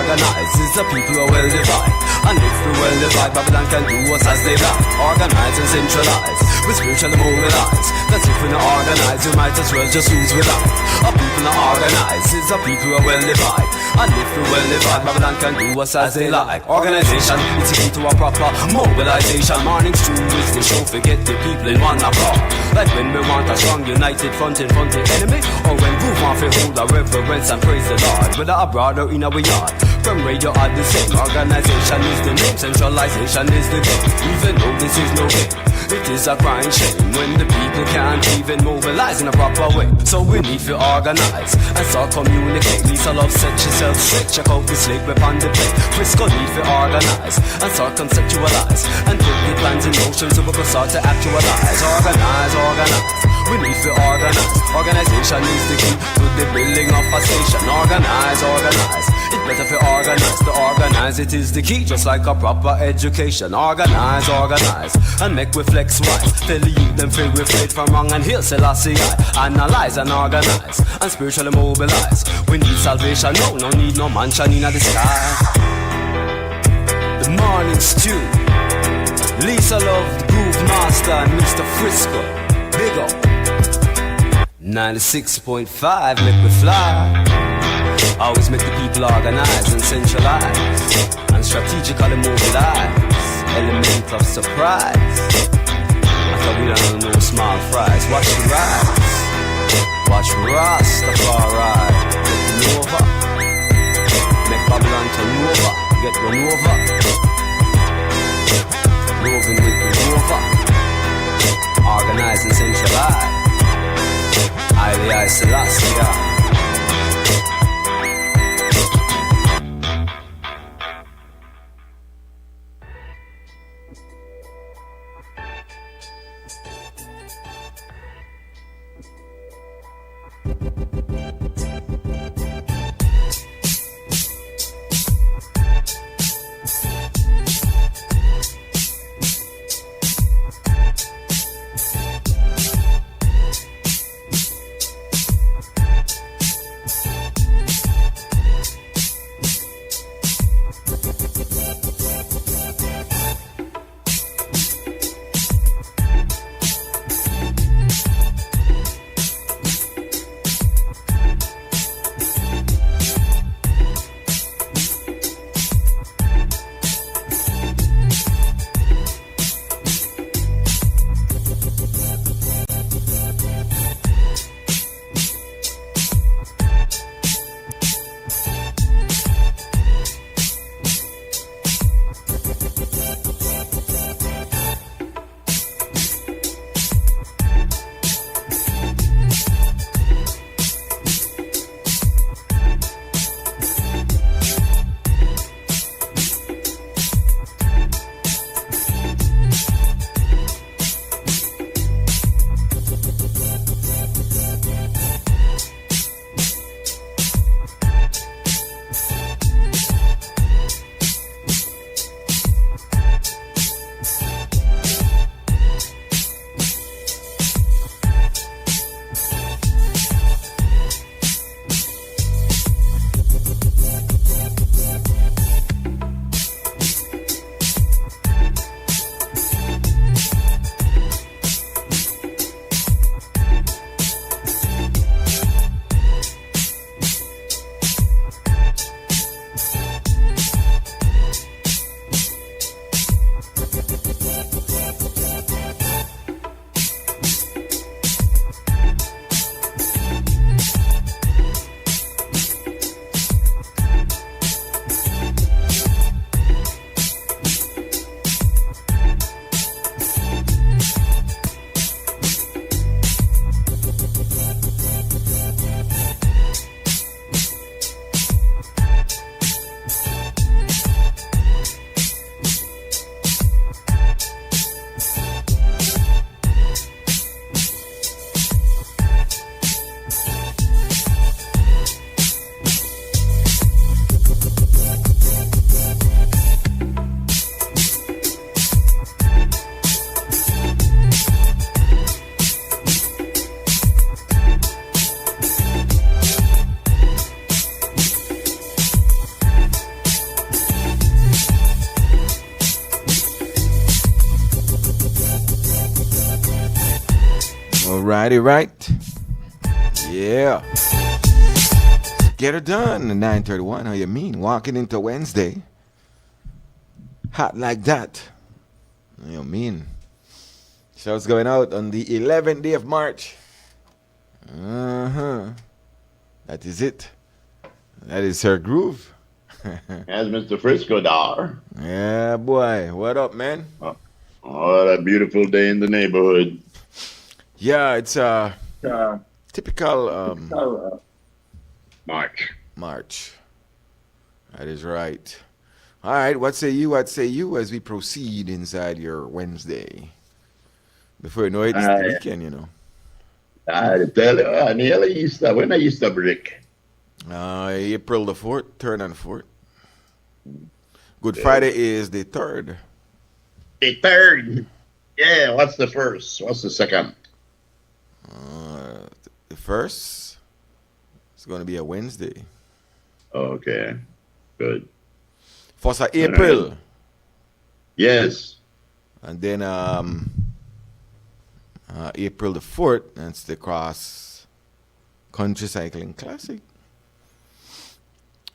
organize is the people who are well divided. And if we well divide, Babylon can do us as they like. Organize and centralize, we spiritually mobilize. Cause if we not organize, we might as well just lose without. Our people not organize is the people who are well divided. And if we well divide, Babylon can do us as they like. Organization, it's a key to a proper mobilization. Morning stew is the show, forget the people in one accord. Like when we want a strong united front in front of the enemy, or when we want to hold our reverence and praise the Lord. Whether abroad or in our yard, from radio are the same. Organization is the name, centralization is the game. Even though this is no game, it is a crying shame when the people can't even mobilize in a proper way. So we need to organize and start communicate. Lisa Love set yourself straight, check out the slate upon the plate. Frisco need to organize and start conceptualize and put the plans in motion so we can start to actualize. Organize, organize, we need to organize. Organization is the key to the building of a station. Organize, organize, it's better for organize. To organize it is the key, just like a proper education. Organize, organize, and make we flex wise. Tell the youth them free refrain from wrong and heal Selassie I. Analyze and organize and spiritually mobilize. We need salvation, no need no mansion in the sky. The morning stew, Lisa Love, the Groove Master, and Mr.Frisco. Big up 96.5, make me fly. Always make the people organize and centralize and strategically mobilize. Element of surprise. After we don't know small fries. Watch the rise. Watch Rastafari get over. Make Babylon turn over. Get run over. Roving with the rover. Organize and centralize. I Selassie. right. Yeah. Get her done. 9:31. How you mean? Walking into Wednesday. Hot like that. What you mean? Show's going out on the 11th day of March. That is it. That is her groove. As Mr. Frisco dar. Yeah, boy. What up, man? Oh, that beautiful day in the neighborhood. Yeah, it's a typical March. That is right. All right, what say you as we proceed inside your Wednesday? Before you know it, it's the weekend, you know. I tell you, nearly Easter. When are Easter break? April the 4th, 3rd and 4th. Good Friday is the 3rd. The 3rd. Yeah, what's the first? What's the second? The first is going to be a Wednesday. Okay, good. First of April. Yes. And then April the 4th, that's the Cross Country Cycling Classic.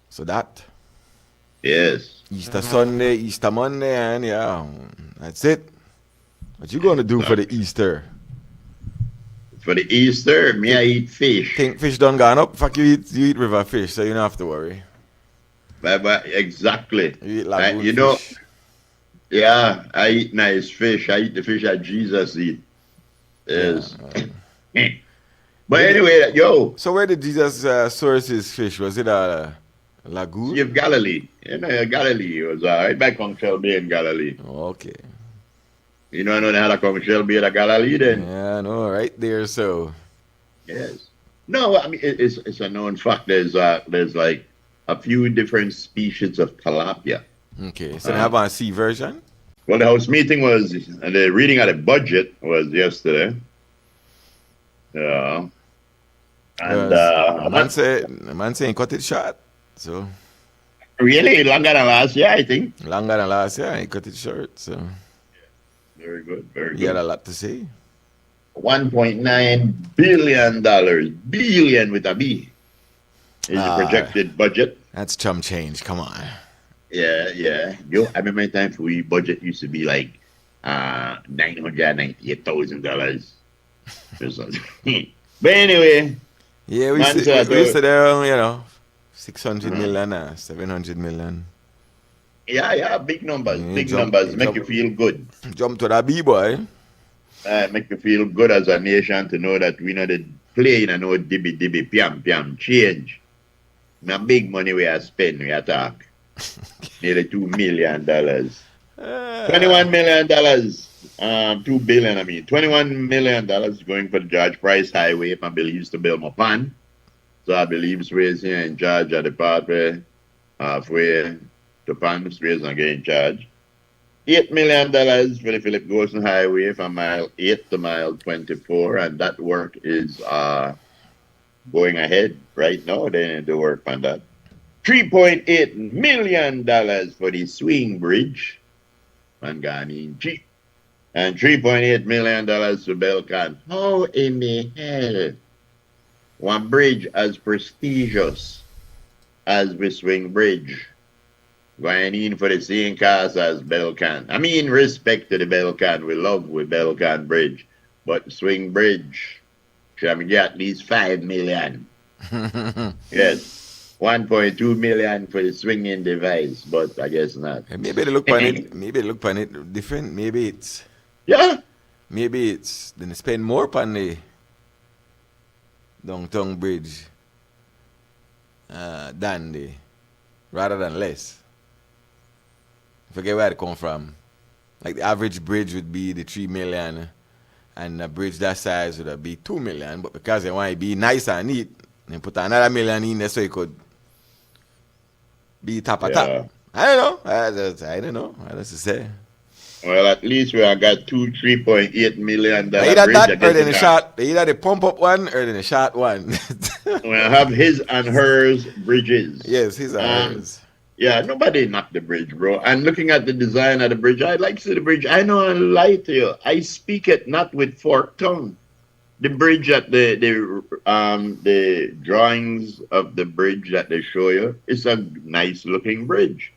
So that. Yes. Easter Sunday, Easter Monday, and yeah, that's it. What you going to do for the Easter? For the Easter, me I eat fish. Think fish done gone up? Fuck, you eat river fish, so you don't have to worry. But exactly. You eat lagoon you fish. know, yeah, I eat nice fish. I eat the fish that Jesus eat. Yes. Yeah, but anyway, yo. So where did Jesus source his fish? Was it a lagoon? Sea of Galilee. You know, Galilee was right by Conchel Bay in Galilee. Okay. You know, I know they had a Conchel Bay in Galilee then. Yeah, I know, right there, so. Yes. No, I mean, it's a known fact. There's like a few different species of tilapia. Okay, so they have a sea version? Well, the house meeting was, and the reading of the budget was yesterday. Yeah. And the man saying cut it short. So really longer than last year, I think. Longer than last year, he cut it short. So very good, very good. He had a lot to say. $1.9 billion, billion with a B, is the projected budget. That's chum change. Come on. Yeah. Yo, I remember time for we budget used to be like $998,000. But anyway. Yeah, we used to there, you know, 600 million, 700 million. Yeah, big numbers, numbers. Make you feel good. Jump to that B-boy. Make you feel good as a nation to know that we know the play in no dibby, piam, change. Now big money we are spend, we attack. Nearly $2 million. $21 million. $2 billion, I mean. $21 million going for the George Price Highway, I believe, to build my pan. So I believe Swayze here in charge of the pathway, halfway to pan, Swayze not get in charge. $8 million for the Philip Goshen Highway from mile 8 to mile 24, and that work is going ahead right now. They need to work on that. $3.8 million for the swing bridge on Ghanaian cheap. And $3.8 million to Belcan. How in the hell one bridge as prestigious as the swing bridge going in for the same cost as Belcan? I mean, respect to the Belcan. We love with Belcan Bridge. But swing bridge should get at least $5 million. Yes. 1.2 million for the swinging device, but I guess not. Maybe they look on it. Maybe they look on it different. Maybe it's Maybe it's then spend more on the downtown bridge rather than less. Forget where it come from. Like the average bridge would be the 3 million, and a bridge that size would be 2 million. But because they want to be nice and neat, they put another million in there so it could be top of top. I don't know. I don't know. What else to say? Well, at least we have got $3.8 million. Either that or then the short. Either the pump up one or then the short one. We have his and hers bridges. Yes, his and hers. Yeah, nobody knocked the bridge, bro. And looking at the design of the bridge, I like to see the bridge. I know I lie to you. I speak it not with forked tongue. the bridge that the drawings of the bridge that they show you, it's a nice looking bridge.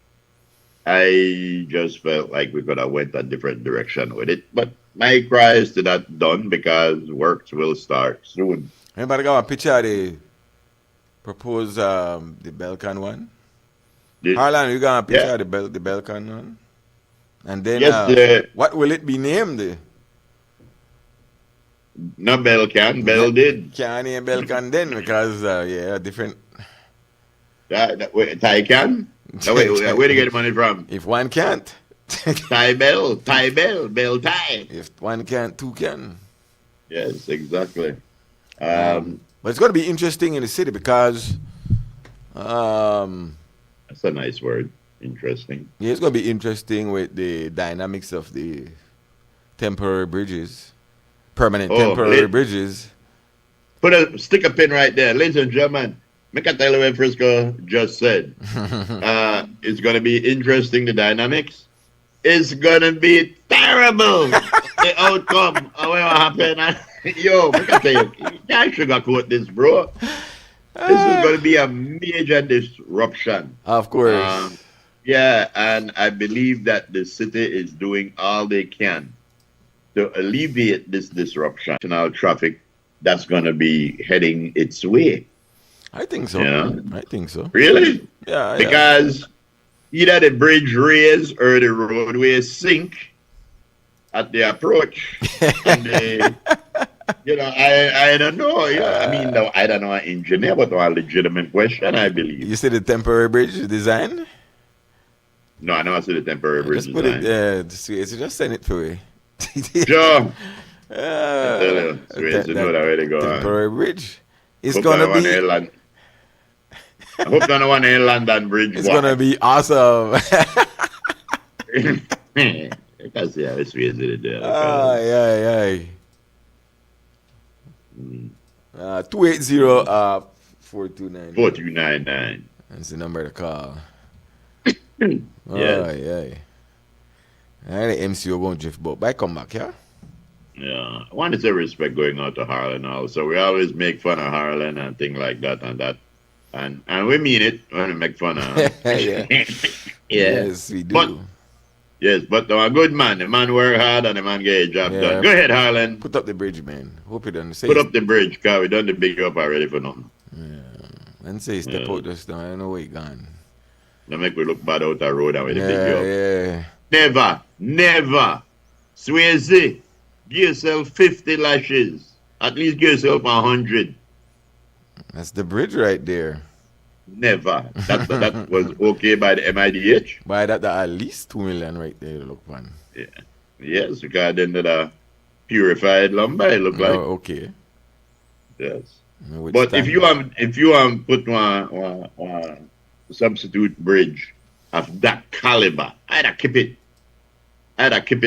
I just felt like we could have went a different direction with it, but my cry is to that done because works will start soon. Anybody got a picture of the proposed the Belcan one? Harlan, you got a picture of the Belcan one? And then yes, what will it be named? No Belcan, Bell did. Can't name Belcan then because different. Tycan? No, wait, where do you get the money from? If one can't. Bell Tie. If one can't, two can. Yes, exactly. But it's going to be interesting in the city because. That's a nice word. Interesting. Yeah, it's going to be interesting with the dynamics of the temporary bridges. Permanent temporary bridges. Stick a pin right there. Ladies and gentlemen, make a tell you what Frisco just said. It's going to be interesting, the dynamics. It's going to be terrible, the outcome of what happen. Yo, make a tell you, you can't sugarcoat this, bro. This is going to be a major disruption. Of course. Yeah, and I believe that the city is doing all they can to alleviate this disruption traffic that's going to be heading its way. I think so. Yeah. I think so. Really? Yeah. Because either the bridge raise or the roadway sink at the approach. And I don't know. I mean, no, I don't know an engineer, but a legitimate question, I believe. You see the temporary bridge design? No, I know I see the temporary bridge just design. Put it there. Just send it to me. Sure. Temporary bridge. It's hope gonna be. I hope that no one in London Bridge. It's gonna be awesome. Because yeah, it's easy to do. Yeah. 280 4299. 4299. That's the number to call. Yes. And the MCO won't drift boat. But I come back, yeah? Yeah. I want to say respect going out to Harlan also. We always make fun of Harlan and things like that and that. And we mean it when we make fun of him. Yes, we do. But a good man. The man work hard and the man get a job done. Go ahead, Harlan. Put up the bridge, man. Hope you done. Put up the bridge, because we done the big up already for nothing. Yeah. And say step out just now. I don't know where you gone. Don't make we look bad out the road and with the big up. Yeah. Never. Swayze, give yourself 50 lashes. At least give yourself 100. That's the bridge right there. Never. That was okay by the MIDH. By that at least 2 million right there, look man. Yeah. Yes, because then the purified lumber it look like. Okay. Yes. But if you put one substitute bridge of that caliber, I'd keep it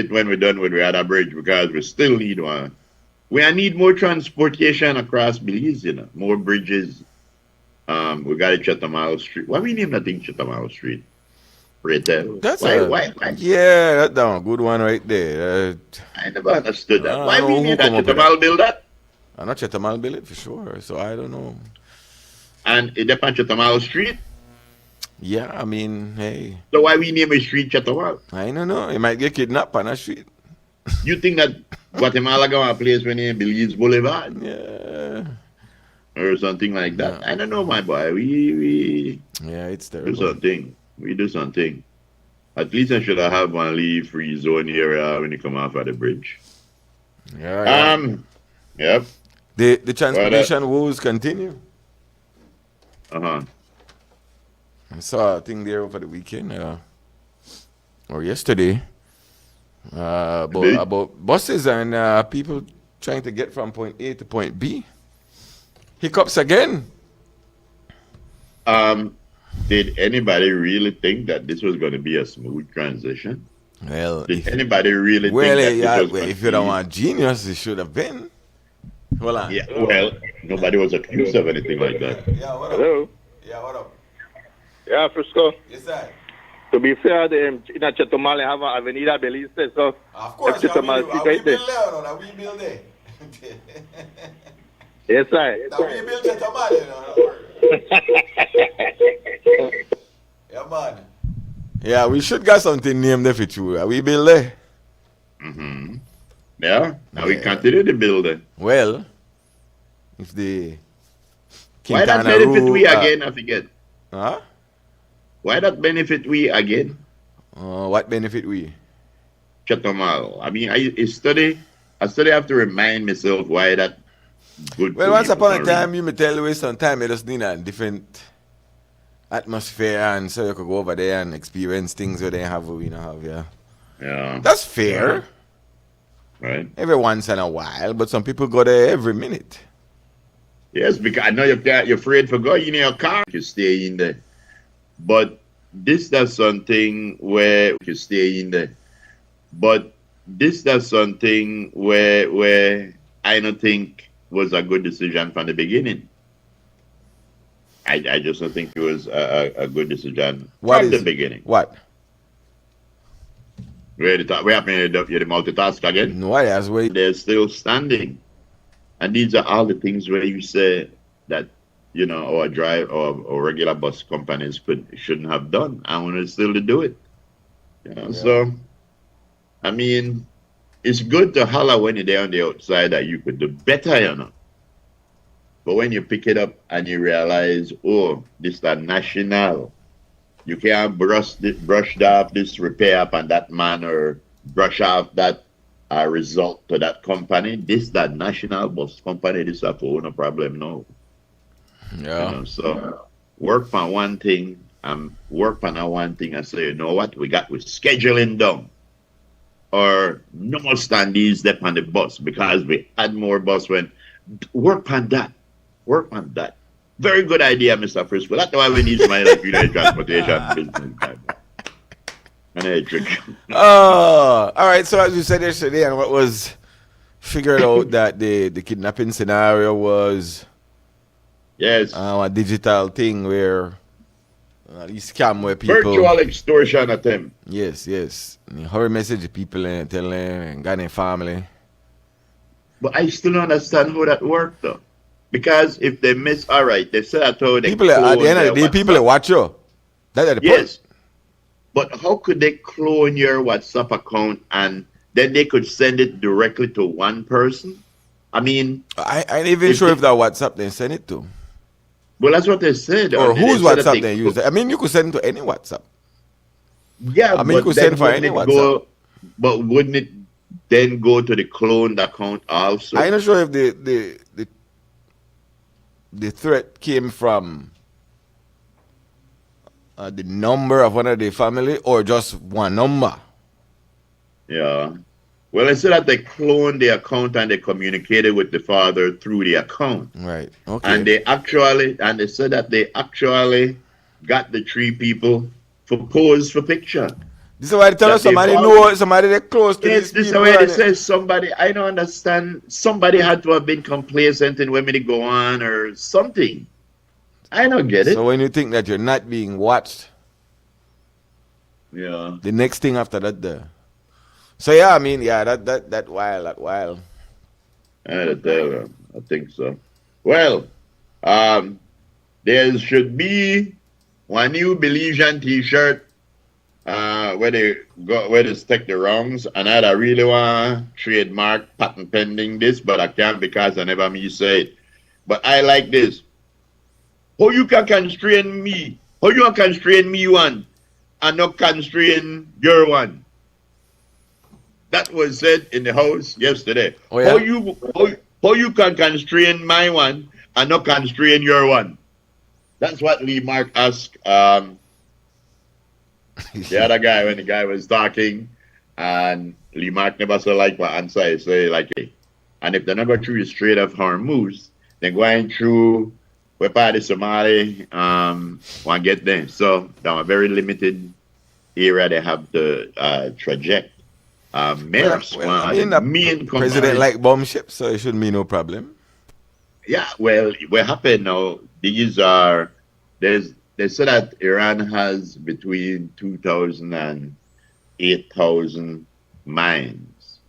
when we're done with the other bridge, because we still need one. We need more transportation across Belize, more bridges. We got it Chatham Street. Why we name that thing Chatham Street? Retail. That's why? Yeah, that's a good one right there. I never understood that. Why we name that Chatham build that? I'm not Chatham build it for sure, so I don't know. And it depends Chatham Street? Yeah, I mean, hey. So why we name a street Chatham? I don't know. You might get kidnapped on a street. You think that Guatemala got a place when they Belize Boulevard? Yeah. Or something like that. Yeah. I don't know, my boy. We it's terrible. We do something. At least I should have one leave free zone here when you come off of the bridge. Yeah. Yep. The transportation woes continue. Uh-huh. I saw a thing there over the weekend, or yesterday, about buses and people trying to get from point A to point B. Hiccups again. Did anybody really think that this was going to be a smooth transition? Well, did anybody really think that if you don't want genius, it should have been. Hold on. Yeah, well, nobody was accused of anything like that. Yeah, what up? Hello? Yeah, what up? Yeah, Frisco. Yes, sir. To be fair, in Chetumal, have an Avenida Belize, so... Of course, Chetumal, we build there. Yes, sir. Now we built it a man, Yeah, man. Yeah, we should got something named there for you. We build there. Mm-hmm. Yeah. Now we Yeah. continue to build it. Well, if the Why that Quintana benefit rule, we again? I forget. huh? Why that benefit we again? What benefit we? Chatomal. I mean, I study have to remind myself why that good Well, for once me for upon a some time, reason. you may tell you sometimes you just need a different atmosphere, and so you could go over there and experience things where they have what we don't have. Yeah, Yeah. that's fair. Right. Every once in a while, but some people go there every minute. Yes, because I know you're afraid for going in your car. You stay in there. But this does something where you stay in there. But this does something where I don't think was a good decision from the beginning. I just don't think it was a good decision from the beginning. What? We happening to the multitask again. No, that's why. They're still standing. And these are all the things where you say that, you know, or regular bus companies shouldn't have done. I want to still do it. You know, so I mean, it's good to holler when you're there on the outside that you could do better, you know. But when you pick it up and you realize, oh, this is national, you can't brush off this repair up on that man or brush off that result to that company. This that national bus company, this have no problem no. Yeah. You know, so work on one thing and work on that one thing and say, you know what, we scheduling down. Or no more standees there on the bus because we add more bus when work on that. Work on that. Very good idea, Mr. Frisco. That's why we need somebody like you in the transportation business. Oh, all right. So as you said yesterday, and what was figured out that the kidnapping scenario was a digital thing where these scam where people virtual extortion attempt. Yes. And hurry message the people and tell them and got their family. But I still don't understand how that worked though. Because if they miss, all right, they said I told people at the end of the day, people watch you. That's the point. But how could they clone your WhatsApp account and then they could send it directly to one person? I mean, I ain't even sure if that WhatsApp they send it to. Well, that's what they said. Or whose WhatsApp they use. I mean, you could send it to any WhatsApp. Yeah, I mean, you could send for any WhatsApp. But wouldn't it then go to the cloned account also? I'm not sure if the threat came from the number of one of the family or just one number. Yeah. Well, they said that they cloned the account and they communicated with the father through the account. Right. Okay. And they said that they actually got the three people for pose for picture. This is why they tell us somebody they're close to yes, this is people. why they say somebody, I don't understand, somebody had to have been complacent in when they go on or something. I don't get it. So when you think that you're not being watched, the next thing after that there. So yeah, I mean, that while. I think so. Well, there should be one new Belizean t-shirt where they stick the wrongs, and I really want to trademark patent pending this, but I can't because I never me say it. But I like this. How you can constrain me? How you can constrain me one and not constrain your one? That was said in the house yesterday. Oh, yeah? How you can constrain my one and not constrain your one? That's what Lee Mark asked the other guy when the guy was talking, and Lee Mark never so like what answer. He say like, hey, and if they never through the Strait of Hormuz, then going through where part of Somali want get there. So down a very limited area they have the traject. President like bomb ships, so it shouldn't be no problem. Yeah, well, what happened now? They said that Iran has between 2,000 and 8,000 mines,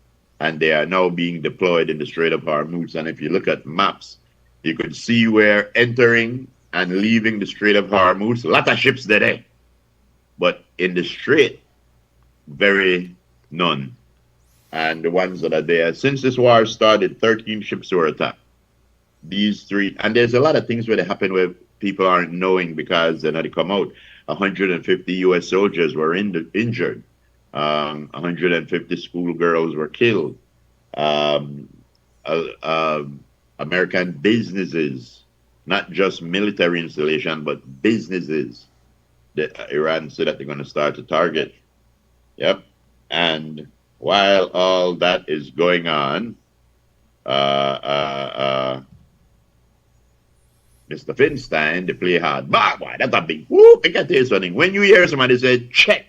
and they are now being deployed in the Strait of Hormuz. And if you look at maps, you could see where entering and leaving the Strait of Hormuz, a lot of ships there. But in the Strait, none. And the ones that are there, since this war started, 13 ships were attacked. These three, and there's a lot of things where they happen where people aren't knowing because they're not come out. 150 U.S. soldiers were injured. 150 schoolgirls were killed. American businesses, not just military installation, but businesses that Iran said that they're going to start to target. Yep. And while all that is going on, Mr. Finstein, they play hard. Bah, boy, that's a big whoop. I can tell you something. When you hear somebody say check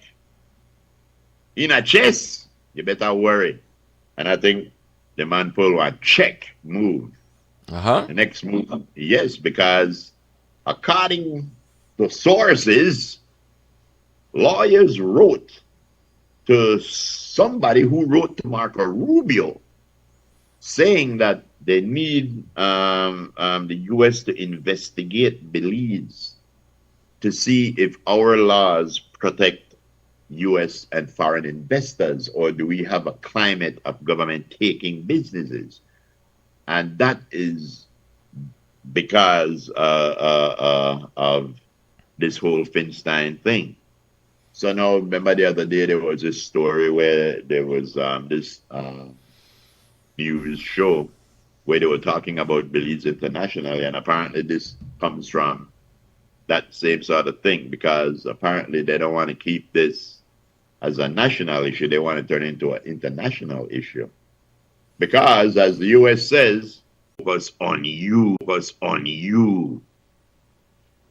in a chess, you better worry. And I think the man pulled one check move. The next move, yes, because according to sources, lawyers wrote to somebody who wrote to Marco Rubio saying that they need the U.S. to investigate Belize to see if our laws protect U.S. and foreign investors, or do we have a climate of government taking businesses? And that is because of this whole Finstein thing. So now, remember the other day there was this story where there was this news show where they were talking about Belize internationally, and apparently this comes from that same sort of thing, because apparently they don't want to keep this as a national issue. They want to turn it into an international issue. Because, as the U.S. says, focus on you, focus on you.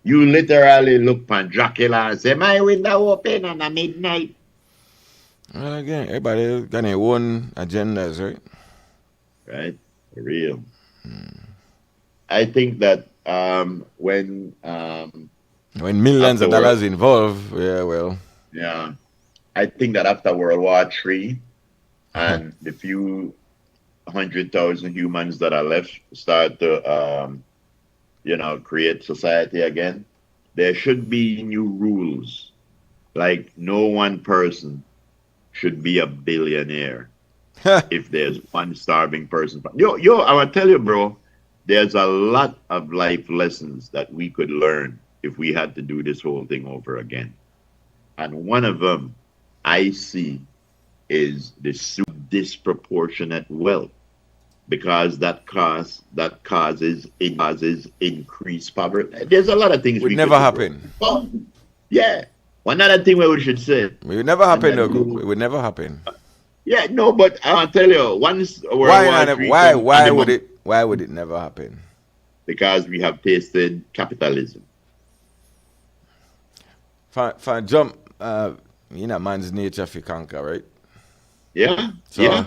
You literally look on Dracula and say, my window open on a midnight. Well, again, everybody got their own agendas, right? Right? For real. I think that when millions of dollars involved, yeah, well. Yeah. I think that after World War III and the few 100,000 humans that are left start to, create society again, there should be new rules. Like no one person should be a billionaire if there's one starving person. Yo, I will tell you, bro, there's a lot of life lessons that we could learn if we had to do this whole thing over again. And one of them I see is the disproportionate wealth, because that causes increased poverty. There's a lot of things would never happen. Well, yeah. One other thing we should say. It would never happen, though. It would never happen. Yeah, no, but I'll tell you, once why would it never happen? Because we have tasted capitalism. For jump, man's nature for conquer, right? Yeah. So,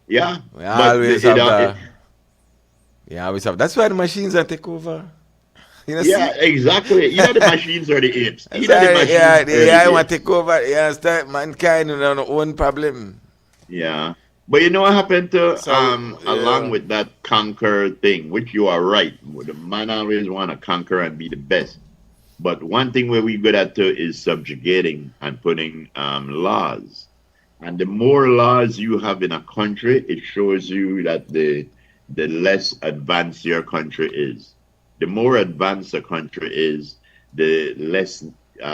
yeah. We always have always have. That's why the machines are take over. Exactly. The machines are the apes. I want to take over. Yeah, start mankind on their own problem. Yeah. But you know what happened to along with that conquer thing, which you are right. The man always want to conquer and be the best. But one thing where we good at too is subjugating and putting laws. And the more laws you have in a country, it shows you that the less advanced your country is. The more advanced a country is, the less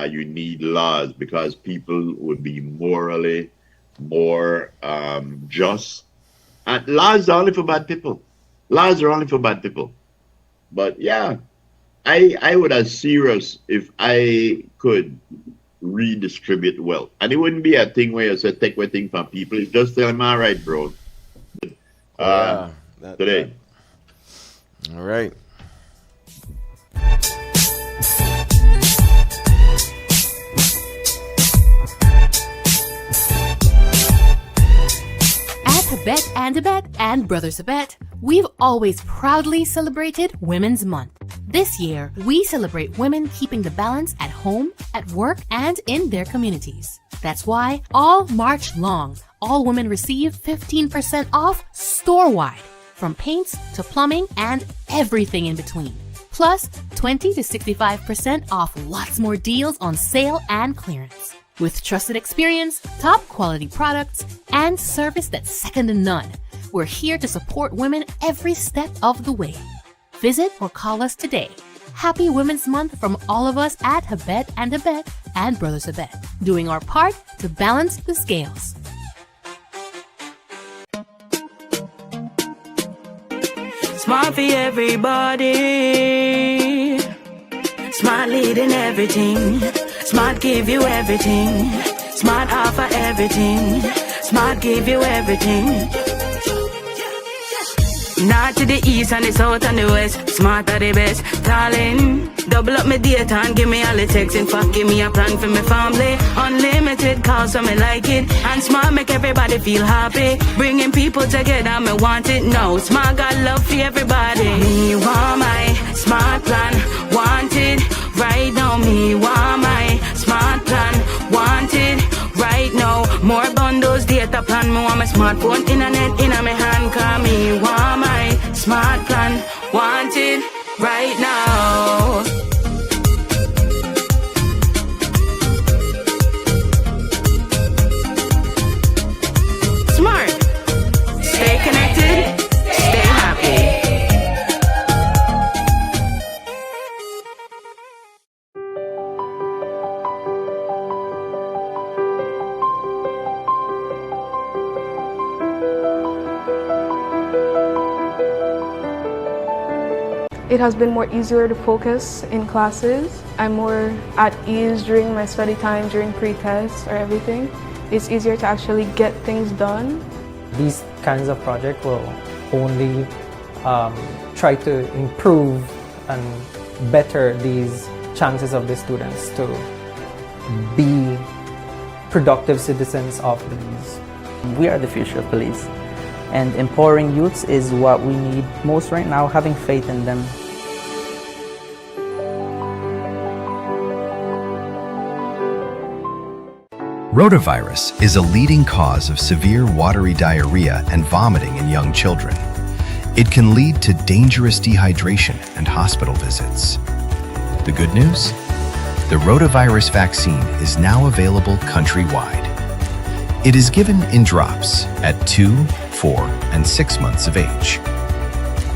you need laws, because people would be morally more just. And laws are only for bad people. Laws are only for bad people. But yeah, I would have serious if I could redistribute wealth. And it wouldn't be a thing where you say take away thing from people. It's just tell them, all right, bro. Today. All right. Abet and Abet and Brothers Abet, we've always proudly celebrated Women's Month. This year, we celebrate women keeping the balance at home, at work, and in their communities. That's why all March long, all women receive 15% off store-wide, from paints to plumbing and everything in between. Plus, 20 to 65% off lots more deals on sale and clearance. With trusted experience, top quality products, and service that's second to none, we're here to support women every step of the way. Visit or call us today. Happy Women's Month from all of us at Habet and Brothers Habet, doing our part to balance the scales. Smart for everybody. Smart leading everything. Smart give you everything. Smart offer everything. Smart give you everything. North to the east and the south and the west. Smart are the best, darling. Double up my data and give me all the text. In fact, give me a plan for my family. Unlimited calls, so me like it. And Smart make everybody feel happy. Bringing people together, me want it now. Smart got love for everybody. Me want my Smart plan, want it right now. Me want my Smart plan, want it right now. More bundles, data plan. Me want my smartphone, internet in my hand. Call me want my Smart plan, want it right now. Smart. Stay connected, stay happy. It has been more easier to focus in classes. I'm more at ease during my study time, during pre-tests or everything. It's easier to actually get things done. These kinds of projects will only try to improve and better these chances of the students to be productive citizens of these. We are the future of police, and empowering youths is what we need most right now, having faith in them. Rotavirus is a leading cause of severe watery diarrhea and vomiting in young children. It can lead to dangerous dehydration and hospital visits. The good news? The rotavirus vaccine is now available countrywide. It is given in drops at 2, 4, and 6 months of age.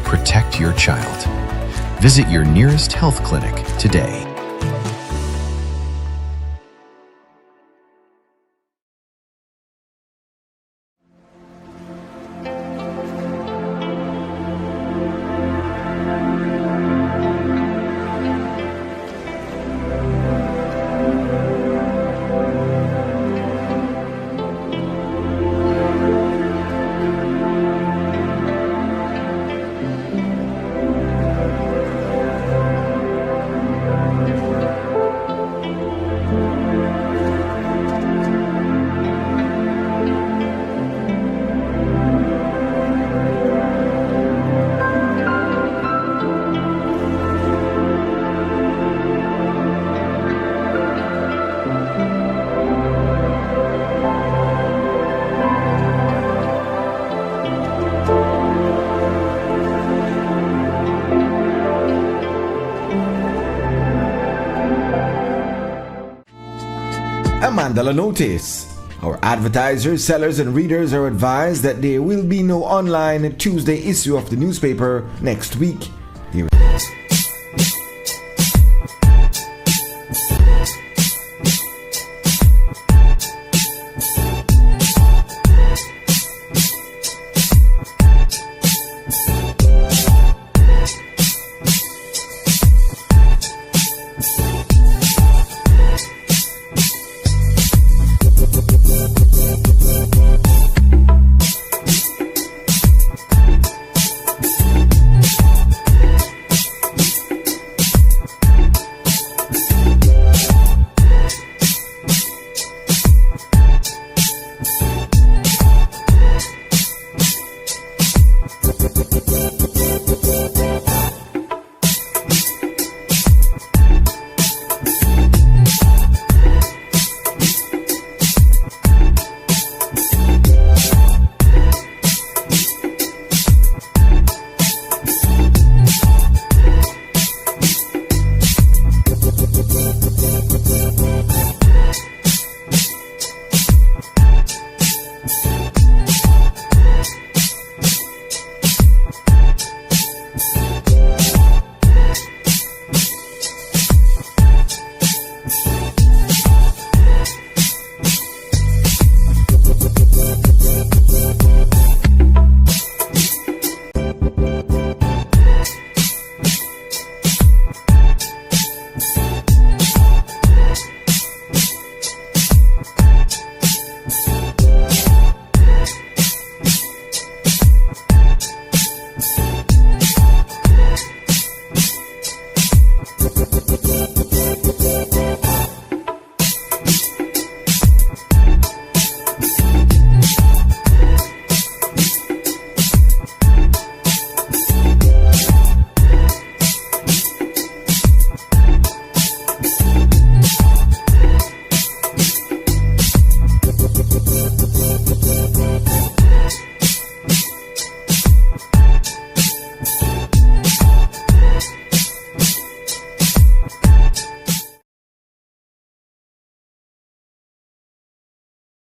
Protect your child. Visit your nearest health clinic today. A Mandela notice. Our advertisers, sellers, and readers are advised that there will be no online Tuesday issue of the newspaper next week.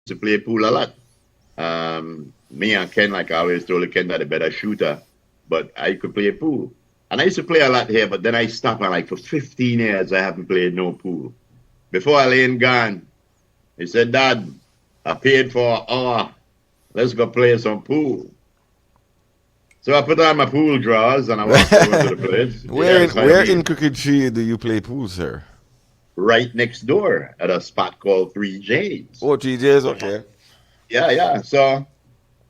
to play pool a lot. Me and Ken, like I always told Ken, that a better shooter, but I could play pool. And I used to play a lot here, but then I stopped, and like for 15 years, I haven't played no pool. Before Alain gone, he said, Dad, I paid for an hour. Let's go play some pool. So I put on my pool drawers and I walked over to the place. Where in Crooked Tree do you play pool, sir? Right next door at a spot called 3J's. Oh, 3J's, okay. Yeah. So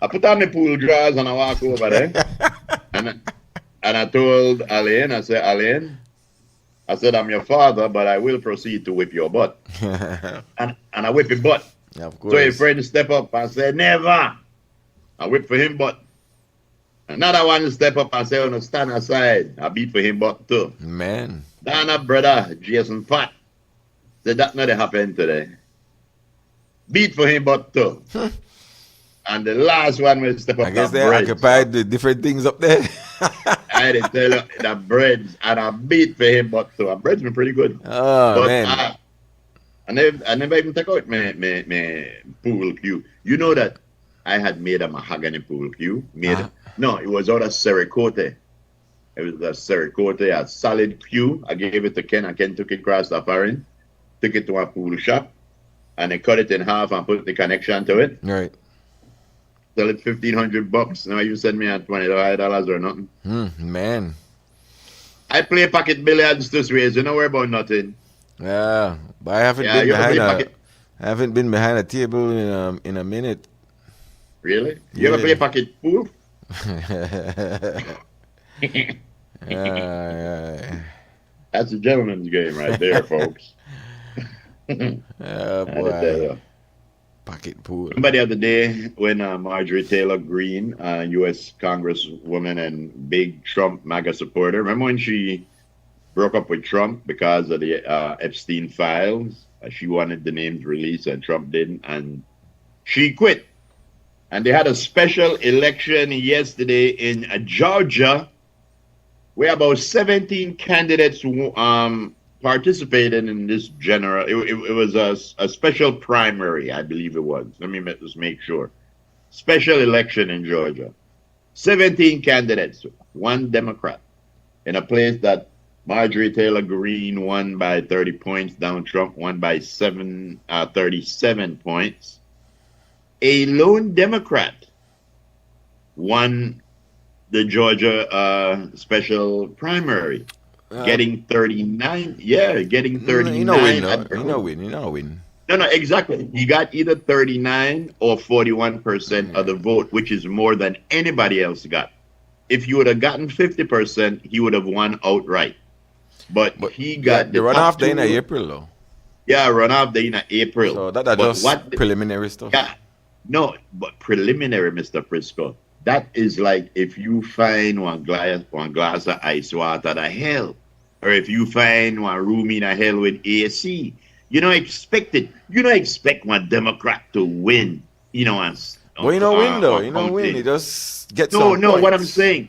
I put on my pool drawers and I walk over there. and I told Alain, I said, Alain, I said, I'm your father, but I will proceed to whip your butt. and I whip his butt. Yeah, of course. So his friend step up and said, never. I whip for him butt. Another one step up and say, oh, no, stand aside. I beat for him butt too. Man. Dana brother, Jason Pat, said that not happen today. Beat for him butt too. And the last one will step up. I guess they occupied the different things up there. I did tell you the breads, and I beat for him butt too. And breads been pretty good. Oh, but man. I never even take out my pool cue. You know that I had made a mahogany pool cue. No, it was out of Sericote. It was a Sericote, a solid cue. I gave it to Ken, and Ken took it across the foreign, took it to a pool shop, and they cut it in half and put the connection to it. Right. Sell it $1,500. Now you send me at $25 or nothing. Man. I play pocket billiards this way, so you don't worry about nothing. Yeah, but I haven't been behind a table in a minute. Really? You ever play pocket pool? That's a gentleman's game right there, folks. Boy. Pocket pool. Remember the other day when Marjorie Taylor Greene, U.S. Congresswoman and big Trump MAGA supporter, remember when she broke up with Trump because of the Epstein files? She wanted the names released and Trump didn't, and she quit. And they had a special election yesterday in Georgia where about 17 candidates participated in this general. It was a special primary, I believe it was. Let me just make sure. Special election in Georgia. 17 candidates, one Democrat, in a place that Marjorie Taylor Greene won by 30 points, Donald Trump won by 37 points. A lone Democrat won the Georgia special primary, getting 39. Yeah, getting 39. You know win. No, exactly. He got either 39 or 41% of the vote, which is more than anybody else got. If you would have gotten 50%, he would have won outright. But he got the runoff day in April, though. Yeah, runoff day in April. So that's just preliminary stuff. Yeah. No, but preliminary, Mr. Frisco. That is like if you find one glass of ice water to hell, or if you find one room in a hell with AC. You don't expect it. You don't expect one Democrat to win. You know, well, you don't win though. You don't win. You just get some points. No. What I'm saying,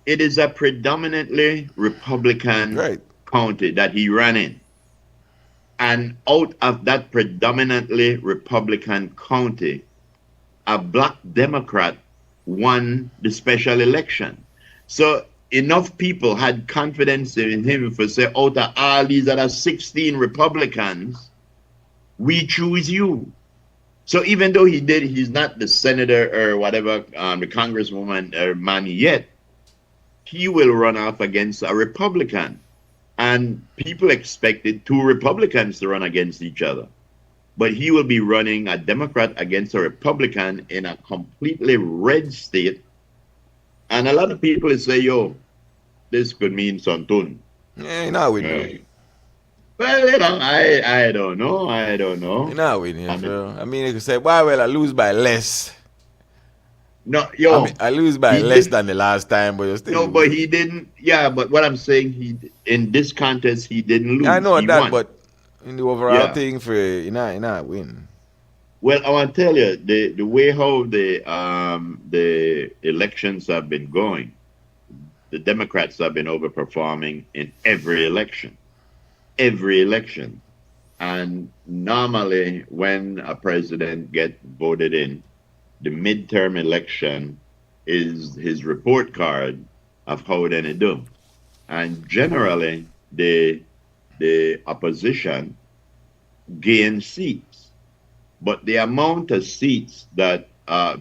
it is a predominantly Republican county that he ran in. And out of that predominantly Republican county, a black Democrat won the special election. So enough people had confidence in him for say, out of all these other 16 Republicans, we choose you. So even though he's not the senator or whatever, the congresswoman or man yet, he will run off against a Republican. And people expected two Republicans to run against each other. But he will be running a Democrat against a Republican in a completely red state. And a lot of people say, yo, this could mean something. Yeah, now we know. Well, you know, I don't know. Now we know. I mean, you could say, well, I lose by less. No, yo. I lose by less than the last time, but still. No, but he didn't. Yeah, but what I'm saying, in this contest, he didn't lose. I know he that, won. but in the overall thing, you not win. Well, I want to tell you the way how the elections have been going. The Democrats have been overperforming in every election. And normally, when a president gets voted in, the midterm election is his report card of how they do. And generally, the opposition gains seats. But the amount of seats that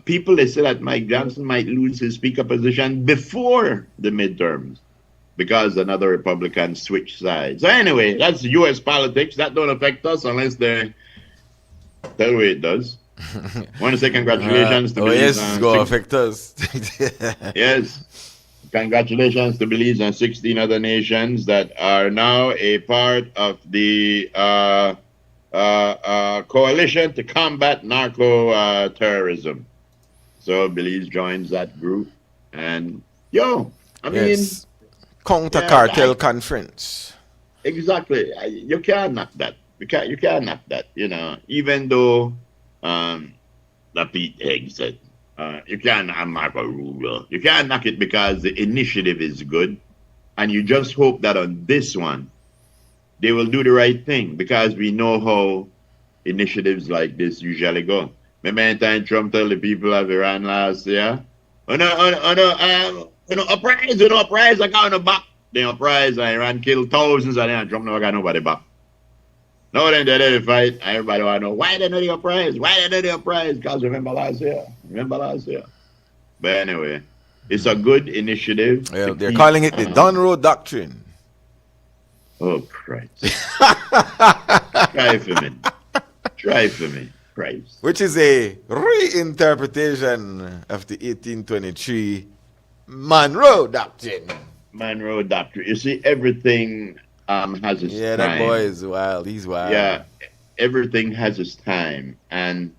people, they say that Mike Johnson might lose his speaker position before the midterms because another Republican switched sides. So anyway, that's U.S. politics. That don't affect us unless they tell me it does. I want to say congratulations to Belize. Yes, it's going to affect us. Yes. Congratulations to Belize and 16 other nations that are now a part of the coalition to combat narco terrorism. So Belize joins that group. And, I mean... Counter cartel conference. Exactly. You can't knock that. You can't knock that. Even though the Pete Egg said you can't knock a ruler. You can't knock it because the initiative is good, and you just hope that on this one they will do the right thing because we know how initiatives like this usually go. Remember anytime Trump told the people of Iran last year, uprise, I got on the back. They uprise and Iran killed thousands and then Trump never got nobody back. Now then they did the fight, everybody want to know why they know the uprise? Why they know the uprise? Because remember last year. But anyway, it's a good initiative. Well, they're calling it the Dunroad Doctrine. Oh, Christ. Try for me. Christ. Which is a reinterpretation of the 1823 Monroe Doctrine. You see, everything has its time. Yeah, that boy is wild. He's wild. Yeah, everything has its time. And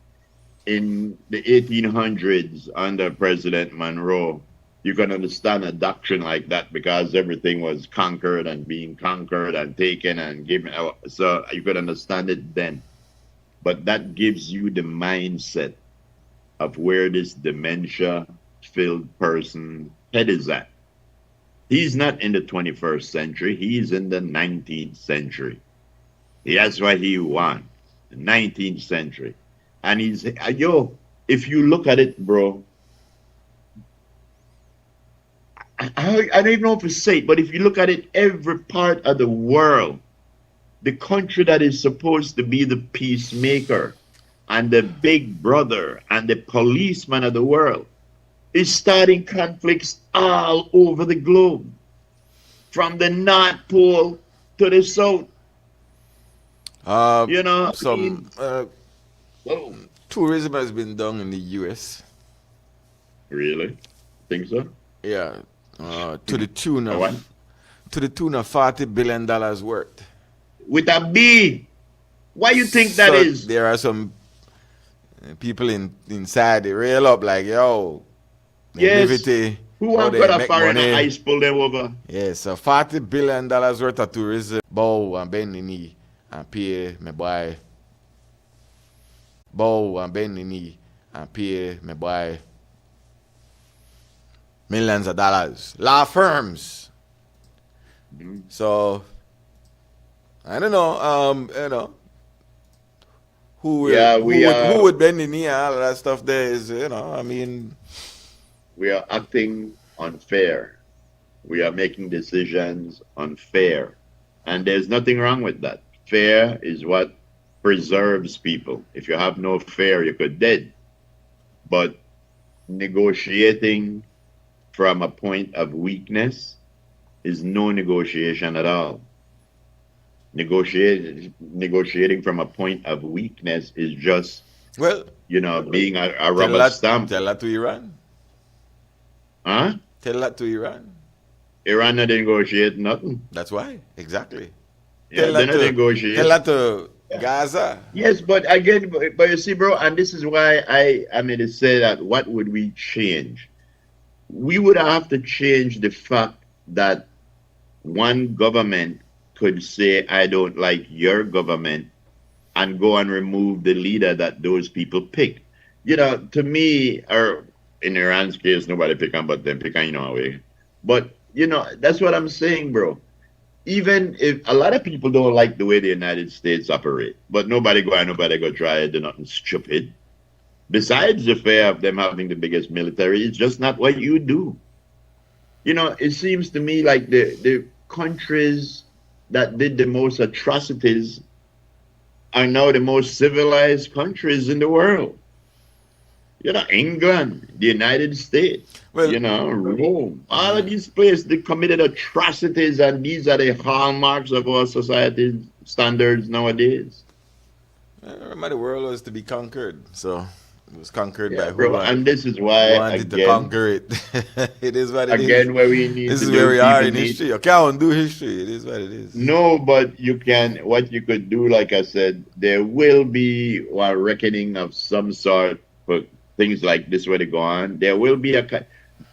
in the 1800s, under President Monroe, you can understand a doctrine like that because everything was conquered and being conquered and taken and given. So you could understand it then. But that gives you the mindset of where this dementia-filled person head is at. He's not in the 21st century. He's in the 19th century. That's what he wants, the 19th century. And he's, if you look at it, bro, I don't even know if to say it, but if you look at it, every part of the world, the country that is supposed to be the peacemaker and the big brother and the policeman of the world is starting conflicts all over the globe, from the North Pole to the South. Tourism has been done in the U.S. Really? Think so? Yeah, to the tune of $40 billion worth. With a B. Why you think that is? There are some people inside they rail up like, yo, yes. Liberty, who want got a foreign ice pull them over? Yes, so $40 billion worth of tourism. Bow and bend the knee and pay my boy. Bow and bend the knee and pay my boy millions of dollars. Law firms. Mm-hmm. So I don't know, who would bend the knee and all of that stuff there is, we are acting unfair. We are making decisions unfair. And there's nothing wrong with that. Fair is what preserves people. If you have no fair, you could dead. But negotiating from a point of weakness is no negotiation at all. Negotiating from a point of weakness is just, being a rubber stamp. Tell that to Iran. Huh? Tell that to Iran. Iran not negotiate nothing. That's why, exactly. Yeah, they not negotiate. Tell that to Gaza. Yes, but again, but you see, bro, and this is why I mean to say that what would we change? We would have to change the fact that one government could say, I don't like your government, and go and remove the leader that those people pick. To me, or in Iran's case, nobody pick on but them pick on, away. But, that's what I'm saying, bro. even if a lot of people don't like the way the United States operate, but nobody go try it, do nothing stupid. Besides the fear of them having the biggest military, it's just not what you do. You know, it seems to me like the countries that did the most atrocities are now the most civilized countries in the world. You know, England, the United States, Well, you know, Rome, all of these places, they committed atrocities, and these are the hallmarks of our society's standards nowadays. remember the world was to be conquered, so it was conquered by Yeah, who bro, and this is why, wanted to again, conquer it. It is what it is. again, where we need This to is where do, we are people in need. history. You can't undo history. It is what it is. No, but you can, what you could do, like I said, there will be a reckoning of some sort for things like this where they go on. There will be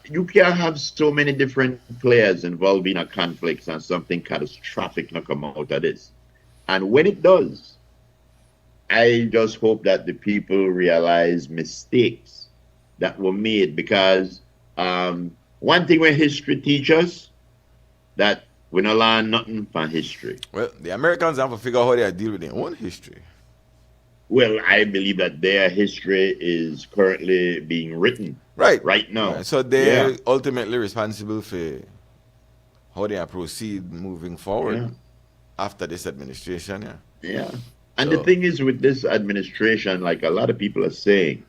you can't have so many different players involved in a conflict and something catastrophic not come out of this. And when it does, I just hope that the people realize mistakes that were made, because one thing when history teaches that we don't learn nothing from history. Well, the Americans have to figure out how they deal with their own history. Well, I believe that their history is currently being written right now. Right. So they're ultimately responsible for how they proceed moving forward after this administration. Yeah. And the thing is with this administration, like a lot of people are saying,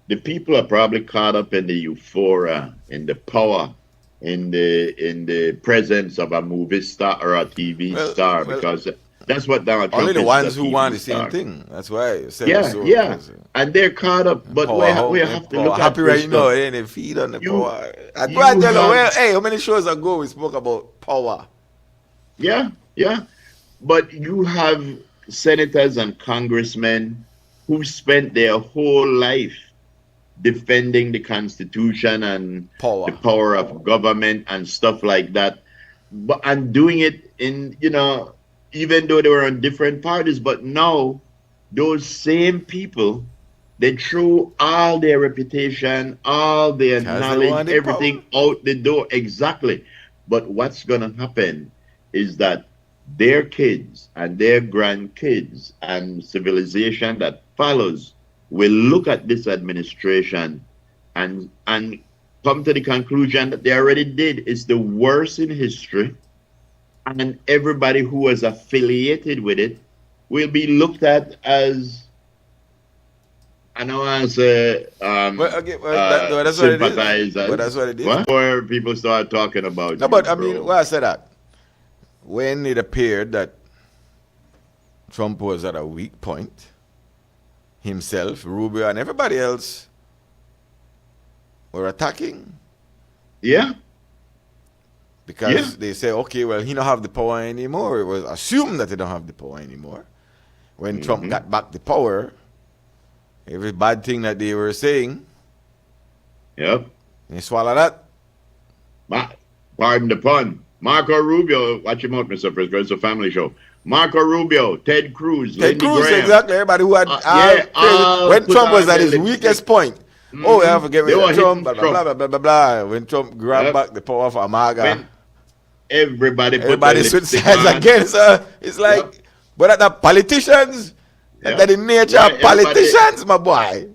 the people are probably caught up in the euphoria, in the power, in the presence of a movie star or a TV star, because that's what Donald Trump only the is, ones a who TV want the star. same thing. That's why. And they're caught up. But we have to look at happy right Frisco. now. They feed on the power. I go and tell you, well, hey, how many shows ago we spoke about power? Yeah. But you have senators and congressmen who spent their whole life defending the Constitution and the power of government and stuff like that, and doing it in, you know, even though they were on different parties. But now those same people, they threw all their reputation, all their knowledge, everything out the door. Exactly. But what's gonna happen is that their kids and their grandkids and civilization that follows will look at this administration and come to the conclusion that they already did. It's the worst in history, and everybody who was affiliated with it will be looked at as, I know, as sympathizers. But that's what it is. Before people start talking about no, but I mean, why I said that? When it appeared that Trump was at a weak point, himself, Rubio, and everybody else were attacking. Yeah. Because they say, okay, well, he don't have the power anymore. It was assumed that he don't have the power anymore. When Trump got back the power, every bad thing that they were saying, they swallow that. Pardon the pun. Marco Rubio, watch him out, Mr. Frisco. It's a family show. Marco Rubio, Ted Cruz, Lindsey Graham. Exactly. Everybody who had when Trump was at his weakest point. Oh, we have to get rid of Trump, blah, blah, blah, blah, blah. When Trump grabbed back the power for Amaga. Everybody switched sides again, so it's like, but at the politicians, that the nature of politicians, my boy.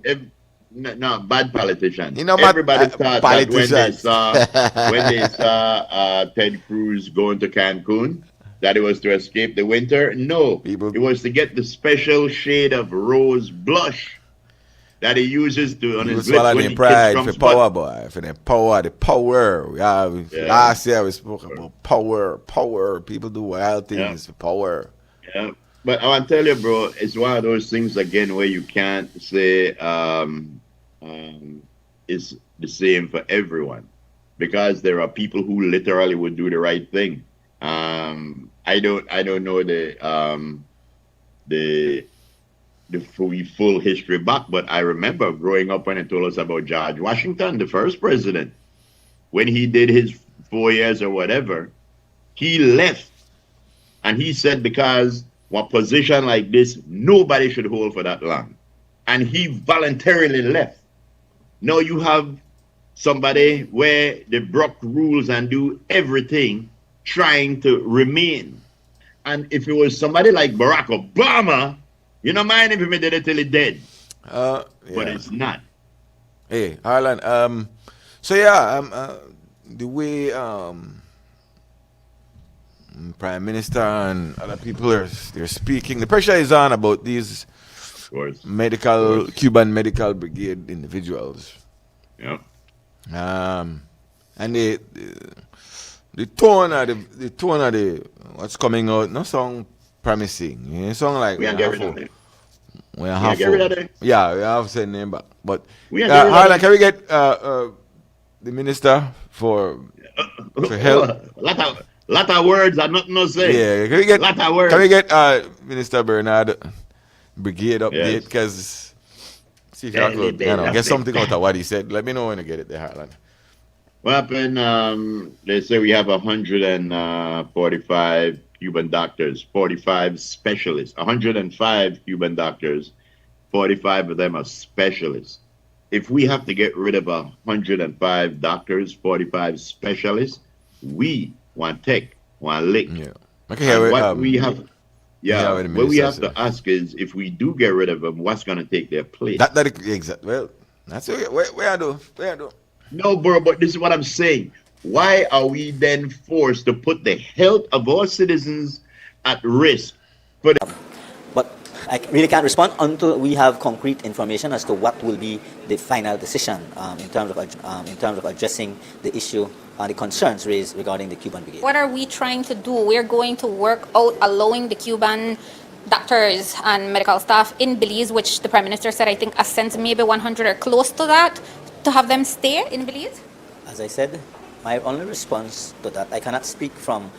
No, bad politicians. You know, everybody thought that when they saw Ted Cruz going to Cancun, that it was to escape the winter. No, it was to get the special shade of rose blush that he uses to on his lips when he pride gets for power, boy. For the power. We have, last year we spoke about power. People do wild things for power. Yeah. But I want to tell you, bro, it's one of those things, again, where you can't say it's the same for everyone, because there are people who literally would do the right thing. I don't know the full history back, but I remember growing up when it told us about George Washington, the first president, when he did his 4 years or whatever, he left, and he said because a position like this, nobody should hold for that long. And he voluntarily left. Now you have somebody where they broke rules and do everything trying to remain. And if it was somebody like Barack Obama, you don't mind if he did it till he dead. Yeah. But it's not. Hey, Harlan. So yeah, the way Prime Minister and other people they're speaking, the pressure is on about these Cuban medical brigade individuals. Yeah. And the tone of the what's coming out no sound promising. It sound like we have get rid of it. We have said name back. But Harlan, can we get the minister for health? Lot of words are nothing to say. Yeah, can we get lot of words? Can we get Minister Bernard brigade update? Because see if I could get something out of what he said. Let me know when you get it there, Harlan. What happened? They say we have 145 Cuban doctors, 45 specialists, 105 Cuban doctors, 45 of them are specialists. If we have to get rid of 105 doctors, 45 specialists, we want lick. Yeah. Okay. What we have to ask is, if we do get rid of them, what's going to take their place? Exactly. Well, that's where I do. No, bro, but this is what I'm saying. Why are we then forced to put the health of our citizens at risk? But I really can't respond until we have concrete information as to what will be the final decision in terms of addressing the issue and the concerns raised regarding the Cuban brigade. What are we trying to do? We're going to work out allowing the Cuban doctors and medical staff in Belize, which the Prime Minister said, I think, sent maybe 100 or close to that, to have them stay in Belize? As I said, my only response to that, I cannot speak from,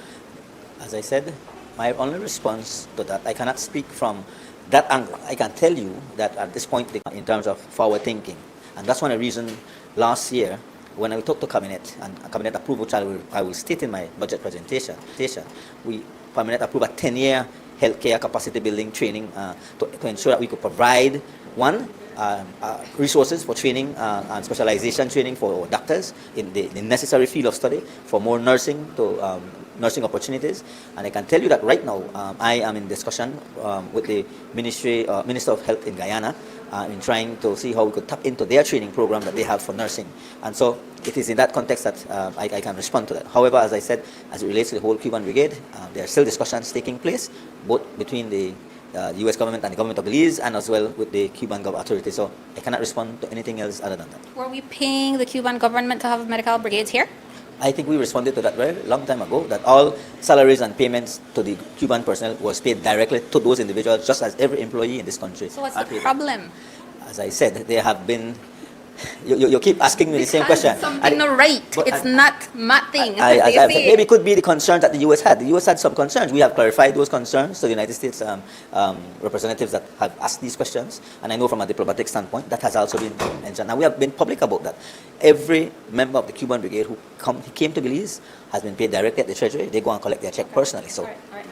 that angle. I can tell you that at this point, in terms of forward thinking, and that's one of the reasons last year, when I talked to Cabinet, and Cabinet approved, which I will state in my budget presentation, Cabinet approved a 10-year healthcare capacity building training to ensure that we could provide, resources for training and specialization training for doctors in the necessary field of study, for more nursing opportunities. And I can tell you that right now I am in discussion with the Minister of Health in Guyana in trying to see how we could tap into their training program that they have for nursing. And so it is in that context that I can respond to that. However, as I said, as it relates to the whole Cuban brigade, there are still discussions taking place, both between the U.S. government and the government of Belize, and as well with the Cuban authorities. So I cannot respond to anything else other than that. Were we paying the Cuban government to have medical brigades here? I think we responded to that very long time ago, that all salaries and payments to the Cuban personnel was paid directly to those individuals, just as every employee in this country. So what's the problem? As I said, there have been... You keep asking me the same question. Something not right. It's not thing. Maybe it could be the concerns that the U.S. had. The U.S. had some concerns. We have clarified those concerns to the United States representatives that have asked these questions. And I know from a diplomatic standpoint, that has also been mentioned. And we have been public about that. Every member of the Cuban brigade who came to Belize has been paid directly at the Treasury. They go and collect their check personally. So. All right.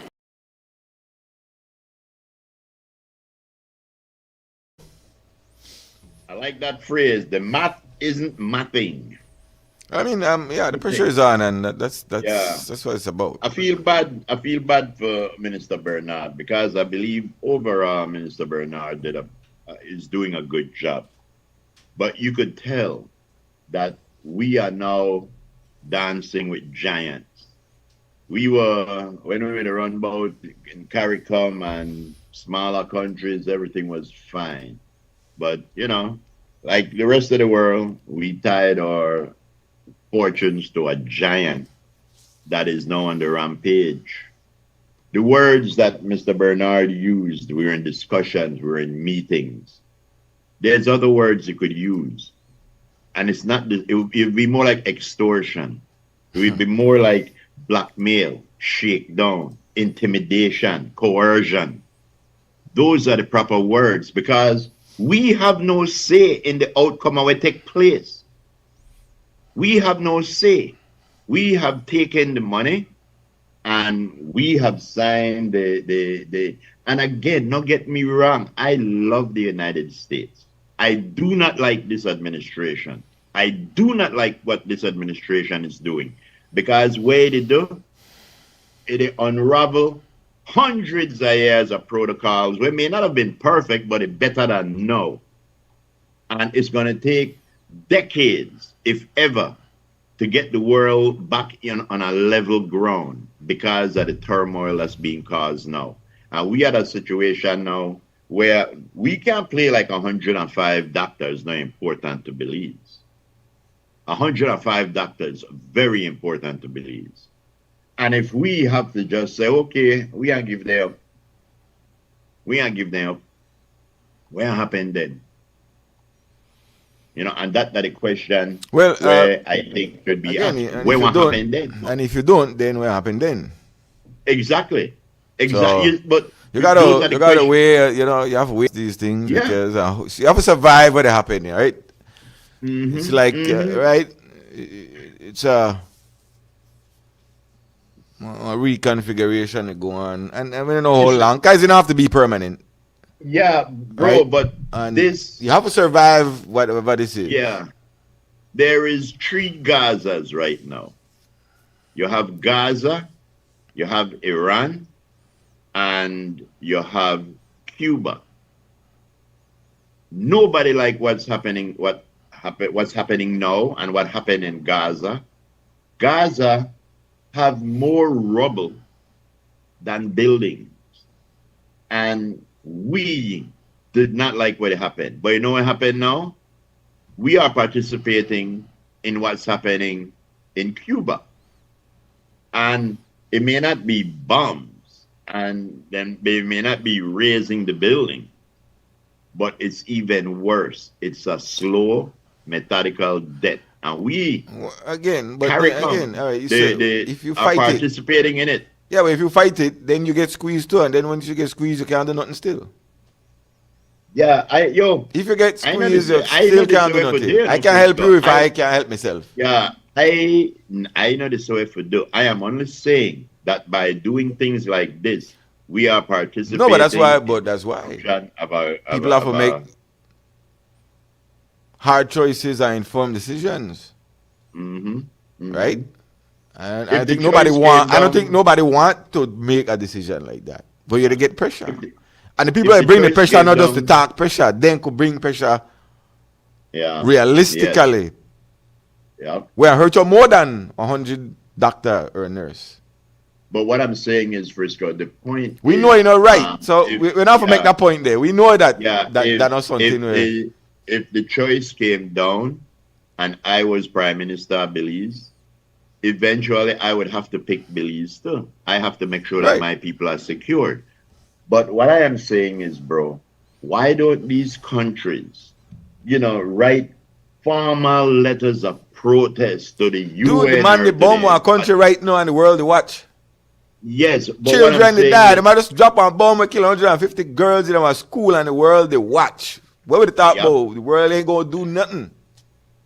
I like that phrase. The math isn't mathing. I mean, the pressure is on, and that's what it's about. I feel bad for Minister Bernard, because I believe overall Minister Bernard is doing a good job. But you could tell that we are now dancing with giants. When we were to run about in CARICOM and smaller countries, everything was fine. But, like the rest of the world, we tied our fortunes to a giant that is now on the rampage. The words that Mr. Bernard used, we were in discussions, we were in meetings. There's other words you could use. And it's not, it would be more like extortion. It would be more like blackmail, shakedown, intimidation, coercion. Those are the proper words, because we have no say in the outcome of what take place. We have no say. We have taken the money and we have signed the and again, don't get me wrong, I love the United States. I do not like this administration. I do not like what this administration is doing, because what they do, it unravel hundreds of years of protocols. We may not have been perfect, but it's better than no. And it's going to take decades, if ever, to get the world back on a level ground because of the turmoil that's being caused now. And we are at a situation now where we can't play like 105 doctors, not important to Belize. 105 doctors, very important to Belize. And if we have to just say, okay, we ain't give them up. We ain't give them up. What happened then? You know, and that's the question where I think should be asked. Again, what happened then? And if you don't, then what happened then? Exactly. Exactly. So, but you gotta weigh, you know, you have to weigh these things because you have to survive what happened, right? Mm-hmm. It's like, right? It's a reconfiguration to go on. And I don't know how long, because it don't have to be permanent. Yeah, bro, right? But and this... You have to survive whatever this is. Yeah. There is 3 Gazas right now. You have Gaza, you have Iran, and you have Cuba. Nobody like what's happening now and what happened in Gaza. Gaza have more rubble than buildings. And we did not like what happened. But you know what happened now? We are participating in what's happening in Cuba. And it may not be bombs, and then they may not be raising the building, but it's even worse. It's a slow, methodical death. And we again, but carry again, on. all right, If you fight participating in it. Yeah, but if you fight it, then you get squeezed too, and then once you get squeezed, you can't do nothing still. Yeah, if you get squeezed, you still can't do nothing. I can help you if I can't help myself. Yeah, I know this way for do. I am only saying that by doing things like this, we are participating. No, but that's why. People have to make hard choices and informed decisions. Mm-hmm. Mm-hmm. Right? And I think nobody want. I don't think nobody want to make a decision like that. But you to get pressure. And the people that bring the pressure, not just to talk pressure, then could bring pressure. Yeah. Realistically. Yeah. Where hurt you more than 100 doctor or nurse. But what I'm saying is, Frisco, the point. We know you're not right. So we're not to make that point there. We know that that's not something. If the choice came down and I was Prime Minister of Belize, eventually I would have to pick Belize too. I have to make sure that my people are secured. But what I am saying is, bro, why don't these countries, write formal letters of protest to the UN? Dude, the man, the bomb our country right now and the world to watch. Yes. But children they die. They might just drop a bomb and kill 150 girls in our school and the world they watch. What would they talk about? The world ain't gonna do nothing.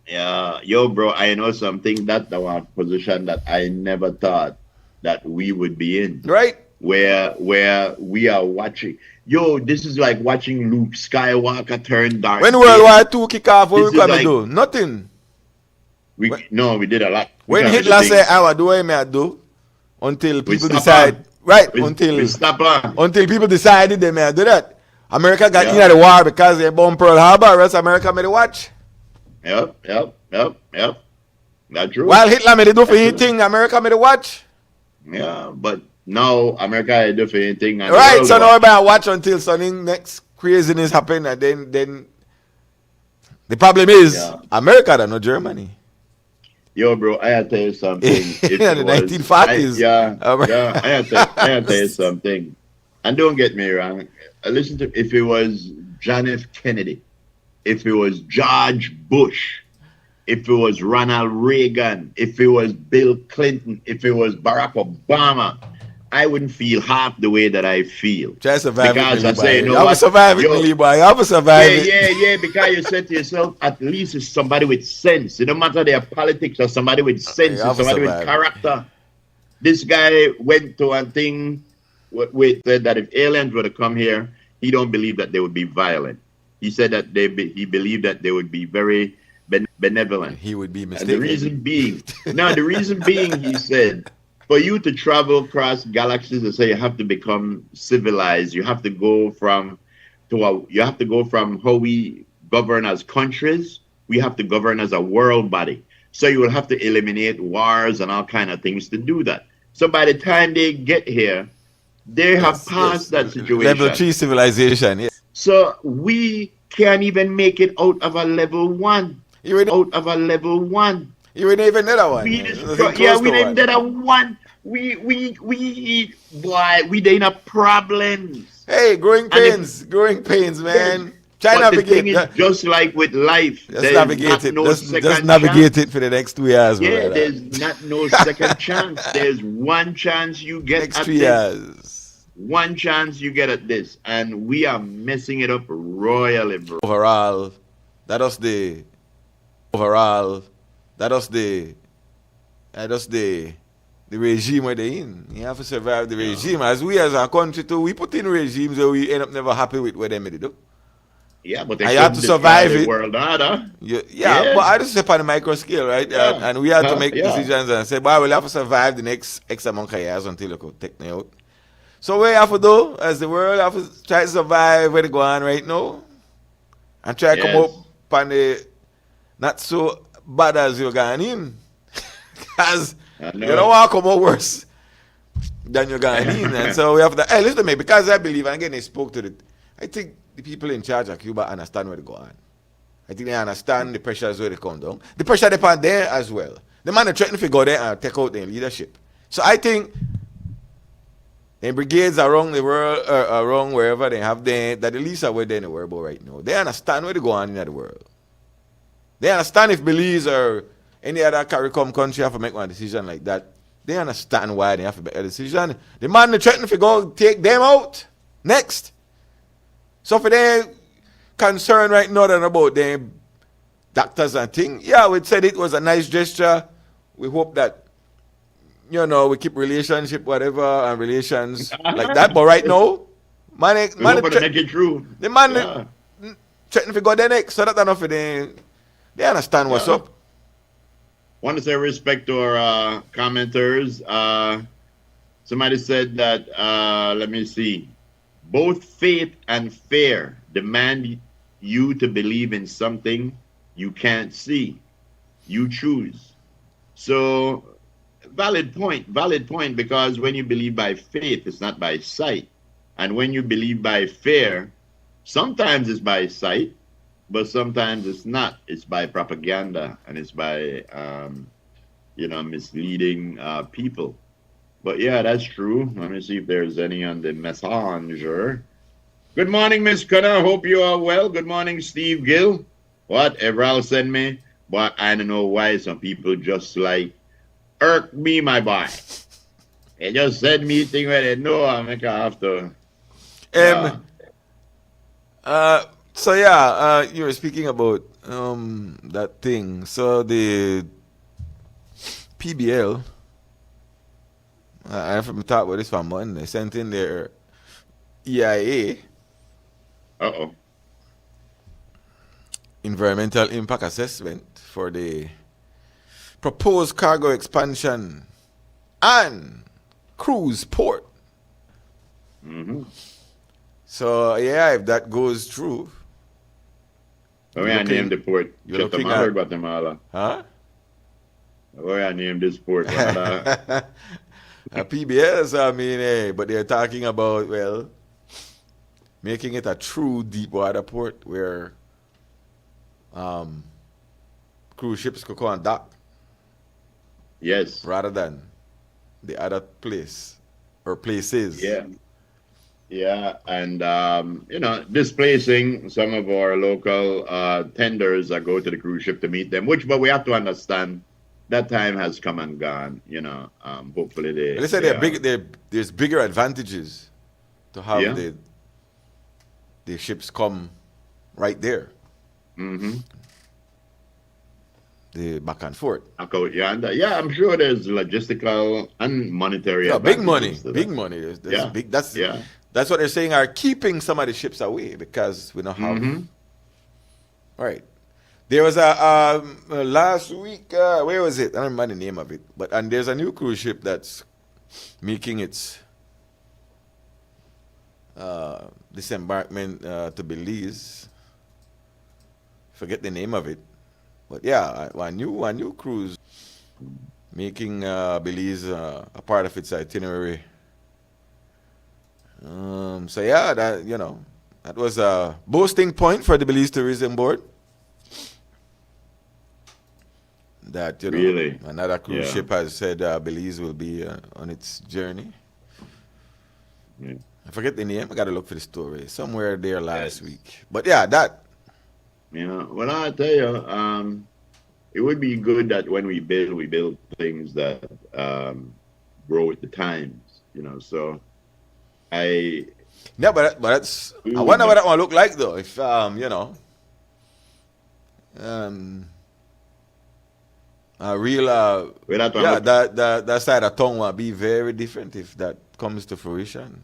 Yeah, yo, bro, I know something that our position that I never thought that we would be in. Right. Where we are watching. Yo, this is like watching Luke Skywalker turn dark. When World War II kick off, what we gonna do? Nothing. We did a lot. When Hitler said, "I will do what I do," until people decide, until people decided they may do that. America got in the war because they bombed Pearl Harbor, or else America made it watch. Yep. That's true. While Hitler made it do for anything, America made it watch. Yeah, but now America do for anything. Right, so now everybody watch until something next craziness happen, and then the problem is America than not Germany. Yo, bro, I had to tell you something. Yeah, the 1940s. I had to tell you something. And don't get me wrong. Listen to, if it was John F. Kennedy, if it was George Bush, if it was Ronald Reagan, if it was Bill Clinton, if it was Barack Obama, I wouldn't feel half the way that I feel. Just survive because it, I say, you will survive it, boy. You will survive it. Yeah, because you said to yourself, at least it's somebody with sense. It don't matter their politics or somebody with sense or somebody with character. This guy went to one thing said that if aliens were to come here, he don't believe that they would be violent. He said that he believed that they would be very benevolent. He would be mistaken. And the reason being, he said, for you to travel across galaxies, to say you have to become civilized. You have to go from you have to go from how we govern as countries. We have to govern as a world body. So you will have to eliminate wars and all kind of things to do that. So by the time they get here, they have passed that situation. Level 3 civilization, yes. So we can't even make it out of a level 1. Out of a level 1. You ain't even that one. We didn't that a one. We boy, we in a problems. Hey, growing pains, man. Try but navigate. The thing is, just like with life, just navigate it. Just navigate it for the next 2 years. Yeah, there's not no second chance. There's one chance you get next at 3 years. One chance you get at this, and we are messing it up royally, bro. Overall, that was the regime where they in. You have to survive the regime. As we as a country too, we put in regimes where we end up never happy with what they do. Yeah, but you have to survive it. World order. Yeah, but I just say on a micro scale, right? Yeah. And we have to make decisions and say, "Boy, we'll have to survive the next X amount of years until you could take me out." So what you have to do as the world have to try to survive where they go on right now, and try to come up on the not so bad as you're going in, because you don't want to come out worse than you're going in. And so we have to. Hey, listen to me, because I believe, and again, they spoke to it. I think the people in charge of Cuba understand where they go on. I think they understand the pressures where they come down. The pressure they put there as well. The man is threatening to go there and take out their leadership. So I think the brigades around the world, around wherever they have them, that the least are where they're in the world about right now. They understand where they go on in the world. They understand if Belize or any other CARICOM country have to make one decision like that. They understand why they have to make a decision. The man is threatening to go take them out next. So for their concern right now than about them doctors and things, yeah, we said it was a nice gesture. We hope that, you know, we keep relationship, whatever, and relations like that. But right now, man make it true. The man threatening to go there next, so that's enough for them. They understand what's up. Want to say respect to our commenters. Somebody said that, let me see. Both faith and fear demand you to believe in something you can't see. You choose. So, valid point, because when you believe by faith, it's not by sight. And when you believe by fear, sometimes it's by sight, but sometimes it's not. It's by propaganda, and it's by, misleading people. But yeah, that's true. Let me see if there's any on the messenger. Good morning, Miss Connor. Hope you are well. Good morning, Steve Gill. Whatever I'll send me. But I don't know why some people just like irk me, my boy. They just send me things where they know I make have to. You were speaking about that thing. So the PBL, I haven't talked about this for months. They sent in their EIA. Environmental impact assessment for the proposed cargo expansion and cruise port. Mm-hmm. So yeah, if that goes through, where I name the port? Guatemala or Guatemala? Huh? Where I name this port? A PBS, I mean, but they're talking about, well, making it a true deep water port where cruise ships could come and dock. Yes. Rather than the other place or places. Yeah. Yeah, and, displacing some of our local tenders that go to the cruise ship to meet them, but we have to understand that time has come and gone, hopefully they say there's bigger advantages to have the ships come right there. Mm-hmm. The back and forth. Yeah, I'm sure there's logistical and monetary. Yeah, big money. That's what they're saying are keeping some of the ships away because we don't have. Mm-hmm. Right. There was a last week. Where was it? I don't remember the name of it. And there's a new cruise ship that's making its disembarkment to Belize. Forget the name of it, but yeah, one new cruise making Belize a part of its itinerary. So yeah, that was a boasting point for the Belize Tourism Board. That Really? Another cruise ship has said Belize will be on its journey. Yeah. I forget the name. I got to look for the story somewhere there last week. But yeah, that. Yeah. Well, I tell you, it would be good that when we build things that grow with the times. So I. Yeah, but that's. I wonder what that one look like though. If a real that side of tongue will be very different if that comes to fruition.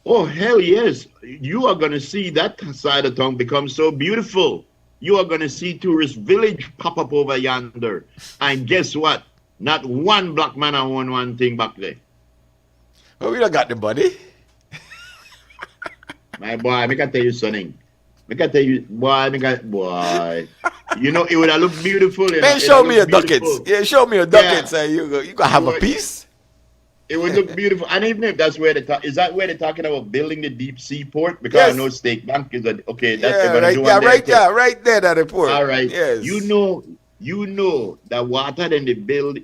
Oh hell yes! You are gonna see that side of town become so beautiful. You are gonna see tourist village pop up over yonder, and guess what? Not one black man own one thing back there. Well, we don't got the money. My boy, I can tell you something. I can tell you, boy. It would have looked beautiful. Man, show me your ducats. Yeah, show me your ducats, and you gonna have a piece. It would look beautiful. And even if that's where is that where they're talking about building the deep sea port? Because I know State Bank is okay. That's they're gonna do right there at the port. All right. Yes. You know that water then they build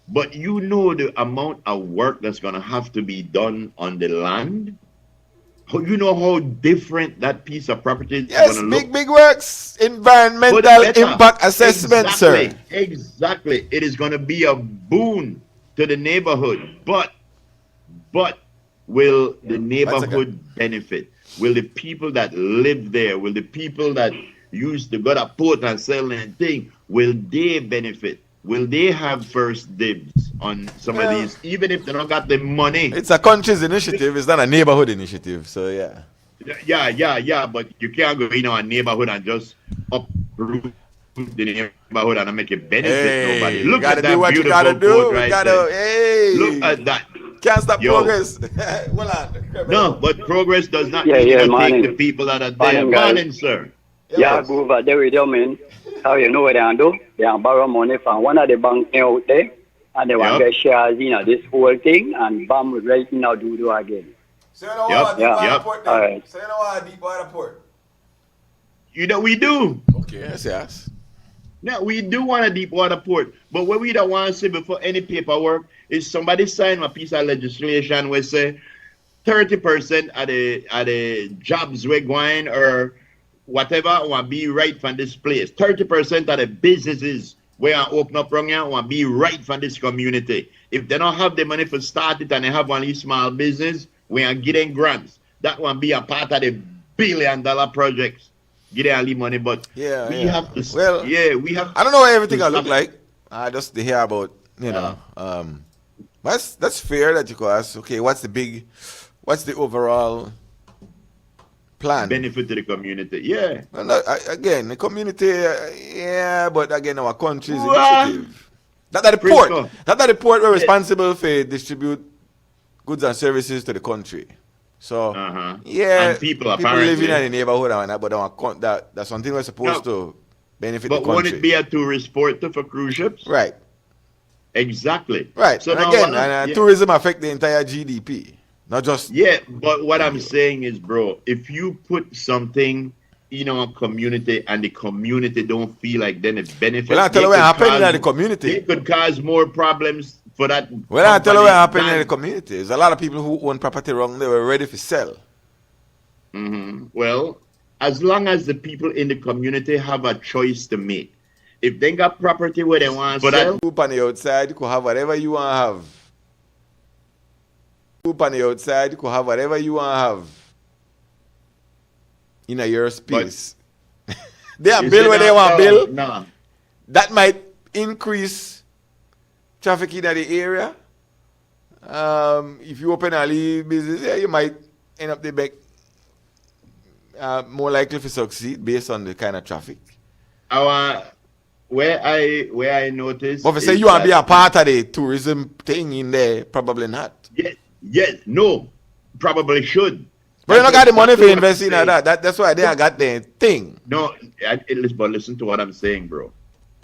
but you know the amount of work that's gonna have to be done on the land. You know how different that piece of property is gonna look. Big works, environmental impact assessment, sir. Exactly. It is gonna be a boon to the neighborhood, but will the neighborhood benefit? Will the people that live there, will the people that used to go to port and sell and thing, will they benefit? Will they have first dibs on some of these, even if they don't got the money? It's a country's initiative, it's not a neighborhood initiative, so yeah. Yeah, but you can't go in a neighborhood and just uproot the neighborhood and make it benefit nobody. Look at that beautiful boat right there. Look at that. Can't stop progress. No, but progress does not take the people that are there. Morning, sir. Yeah, go over there with them, man. How you know what they do? They borrow money from one of the banks out there, and they want to get shares in this whole thing, and bam, right now do again. So you know what Deepwater Port? So you know what Deepwater Port? We do. Okay, yes. Now, we do want a Deepwater Port, but what we don't want to say before any paperwork is somebody sign a piece of legislation where say 30% of the jobs we're going or whatever want be right from this place. 30% of the businesses where I open up wrong here want be right from this community. If they don't have the money for start it and they have only small business, we are getting grants. That one be a part of the billion-dollar projects. Get all the money, but we have to. Well, we have. I don't know what everything will look like. I just hear about that's fair that you could ask. Okay, what's the overall plan? Benefit to the community, yeah. Well, again, the community, but again, our country's initiative. Not that the port. Not that the port we're responsible for distribute goods and services to the country. So and people living in the neighborhood and that, that's something we're supposed to benefit the country. But won't it be a tourist port for cruise ships? Right. Exactly. Right. So and again, tourism affect the entire GDP, not just. Yeah, but what I'm saying is, bro, if you put something in our community and the community don't feel like then it benefits. Well, I tell you what happening in the community. It could cause more problems. For that, well, I tell you what happened in the community. There's a lot of people who own property wrong. They were ready to sell. Well, as long as the people in the community have a choice to make, if they got property where they want to sell, that group on the outside, you could have whatever you want to have. Group on the outside, you could have whatever you want to have. In your space, they are build where they want to build. Nah. That might increase traffic in the area. If you open a little business, you might end up the back more likely to succeed based on the kind of traffic. What where I noticed. But if you say you want to be a part of the tourism thing in there, probably not. Yes, no, probably should. But you don't got the money for investing in that. That's why they got the thing. No, but listen to what I'm saying, bro.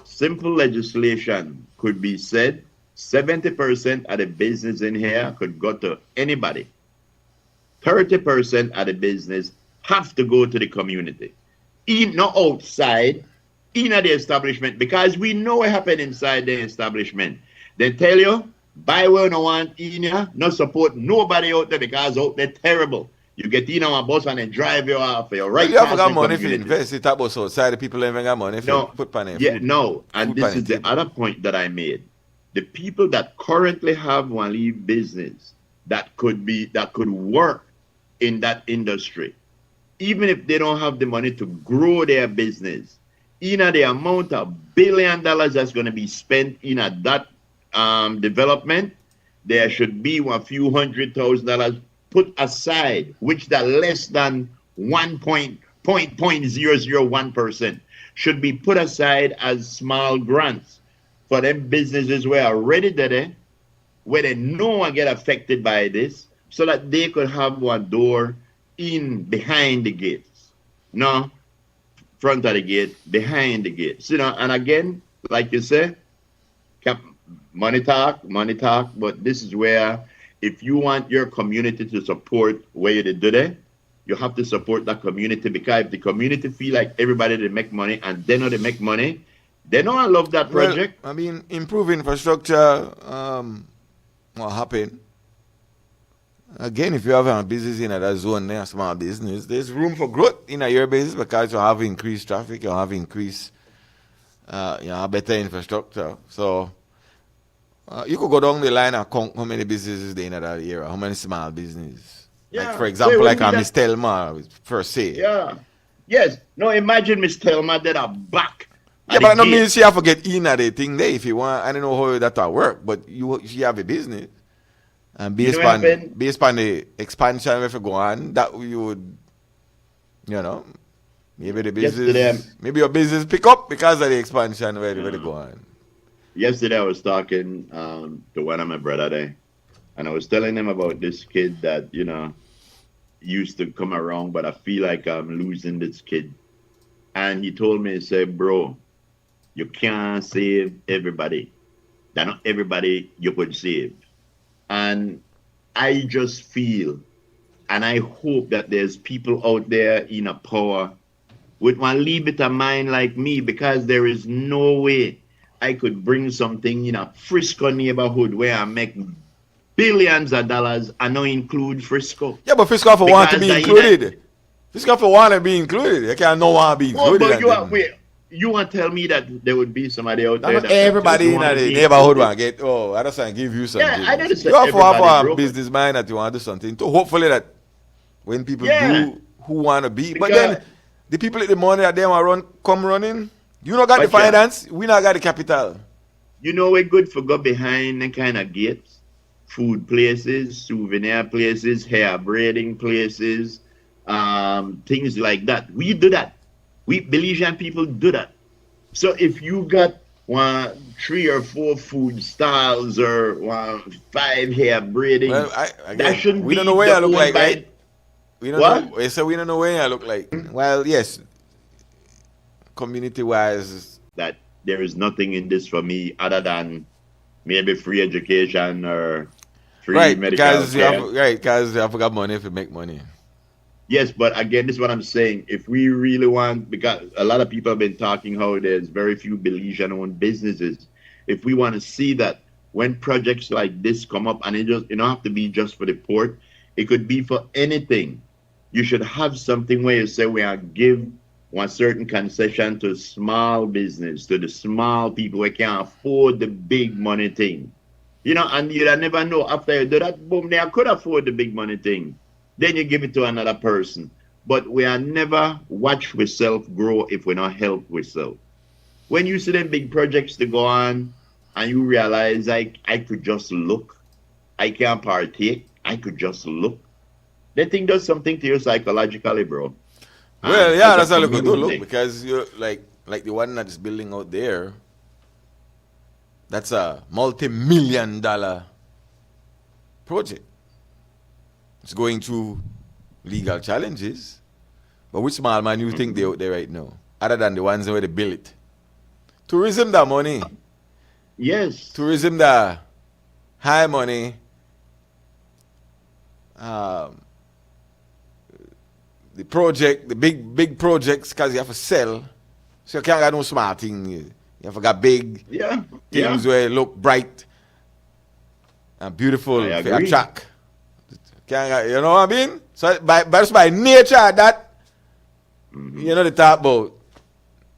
Simple legislation could be said. 70% of the business in here could go to anybody. 30% of the business have to go to the community. Not outside, in the establishment, because we know what happened inside the establishment. They tell you, buy what you want in here, not support nobody out there because out there terrible. You get in on a bus and then drive you off. You're right. You haven't got money to invest. It's about outside. The people haven't got money for put money. No. And this is the other point that I made. The people that currently have one leave business that could work in that industry, even if they don't have the money to grow their business, the amount of $1 billion that's going to be spent in that development, there should be a few $100,000 put aside, which that less than 0.001% should be put aside as small grants for them businesses where already there, where they no one get affected by this, so that they could have one door in behind the gates. No, front of the gate, behind the gates. And again, like you say, money talk, but this is where if you want your community to support where you do that, you have to support that community, because if the community feel like everybody they make money and they know they make money, they know I love that project. Well, I mean, improve infrastructure will happen. Again, if you have a business in that zone there, small business, there's room for growth in your business because you have increased traffic, you have increased better infrastructure. So you could go down the line and count how many businesses there in that area, how many small businesses. Yeah. Like, for example, like Miss Telma, per se. Yeah. Yes. No, imagine Miss Telma did a back. Yeah, but no means she have to get in at the thing there if you want. I don't know how that will work, but she have a business. And based on the expansion if you go on, that you would, maybe the business, maybe your business pick up because of the expansion where they go on. Yesterday I was talking to one of my brother there, and I was telling him about this kid that, used to come around, but I feel like I'm losing this kid. And he told me, he said, bro, you can't save everybody. That not everybody you could save. And I just feel, and I hope that there's people out there in a power with one little bit of mind like me, because there is no way I could bring something in a Frisco neighborhood where I make billions of dollars and not include Frisco. Yeah, but Frisco for want to be included. Frisco for want to be included. You can't no want to be included. But you want to tell me that there would be somebody out there that everybody in the neighborhood want to get, I just want to give you something. Yeah, I don't say you have to have a business mind that you want to do something to hopefully that when people do who want to be, but then the people with the money that they want to come running, you not got the finance, we not got the capital. You know we're good for go behind the kind of gates, food places, souvenir places, hair braiding places, things like that. We do that. We Belizean people do that. So if you got 3 or 4 food styles or 5 hair braiding, that shouldn't we be don't know where I look like, right? We don't what? Know, so we don't know where I look like. Well, yes, community-wise, that there is nothing in this for me other than maybe free education or free medical care. Because you have got money if you make money. Yes, but again, this is what I'm saying. If we really want, because a lot of people have been talking how there's very few Belizean-owned businesses. If we want to see that when projects like this come up, and it don't have to be just for the port, it could be for anything. You should have something where you say we are give one certain concession to small business, to the small people who can't afford the big money thing. And you never know after you do that, boom, they could afford the big money thing. Then you give it to another person. But we are never watch ourselves grow if we not help ourselves. When you see them big projects to go on and you realize I could just look, I can't partake, I could just look. That thing does something to you psychologically, bro. Well, yeah, that's a look, because you're like, like the one that's building out there, that's a multi-million-dollar project. It's going through legal challenges. But which small man you think they out there right now? Other than the ones where they build it. Tourism that money. Yes. Tourism that high money. The project, the big projects, because you have to sell. So you can't get no smart thing. You have to get big things where it look bright and beautiful I for agree. attract. You know what I mean? So by nature that, you know, they talk about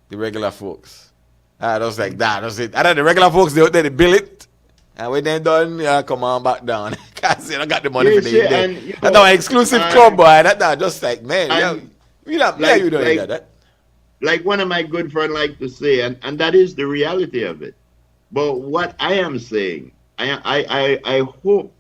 the regular folks. Just like that. That's it. And then the regular folks, they out there, they build it. And when they're done, come on back down. Because they don't got the money for the day. That's our exclusive club, boy. That just like, man, you don't that. Like one of my good friends like to say, and that is the reality of it. But what I am saying, I hope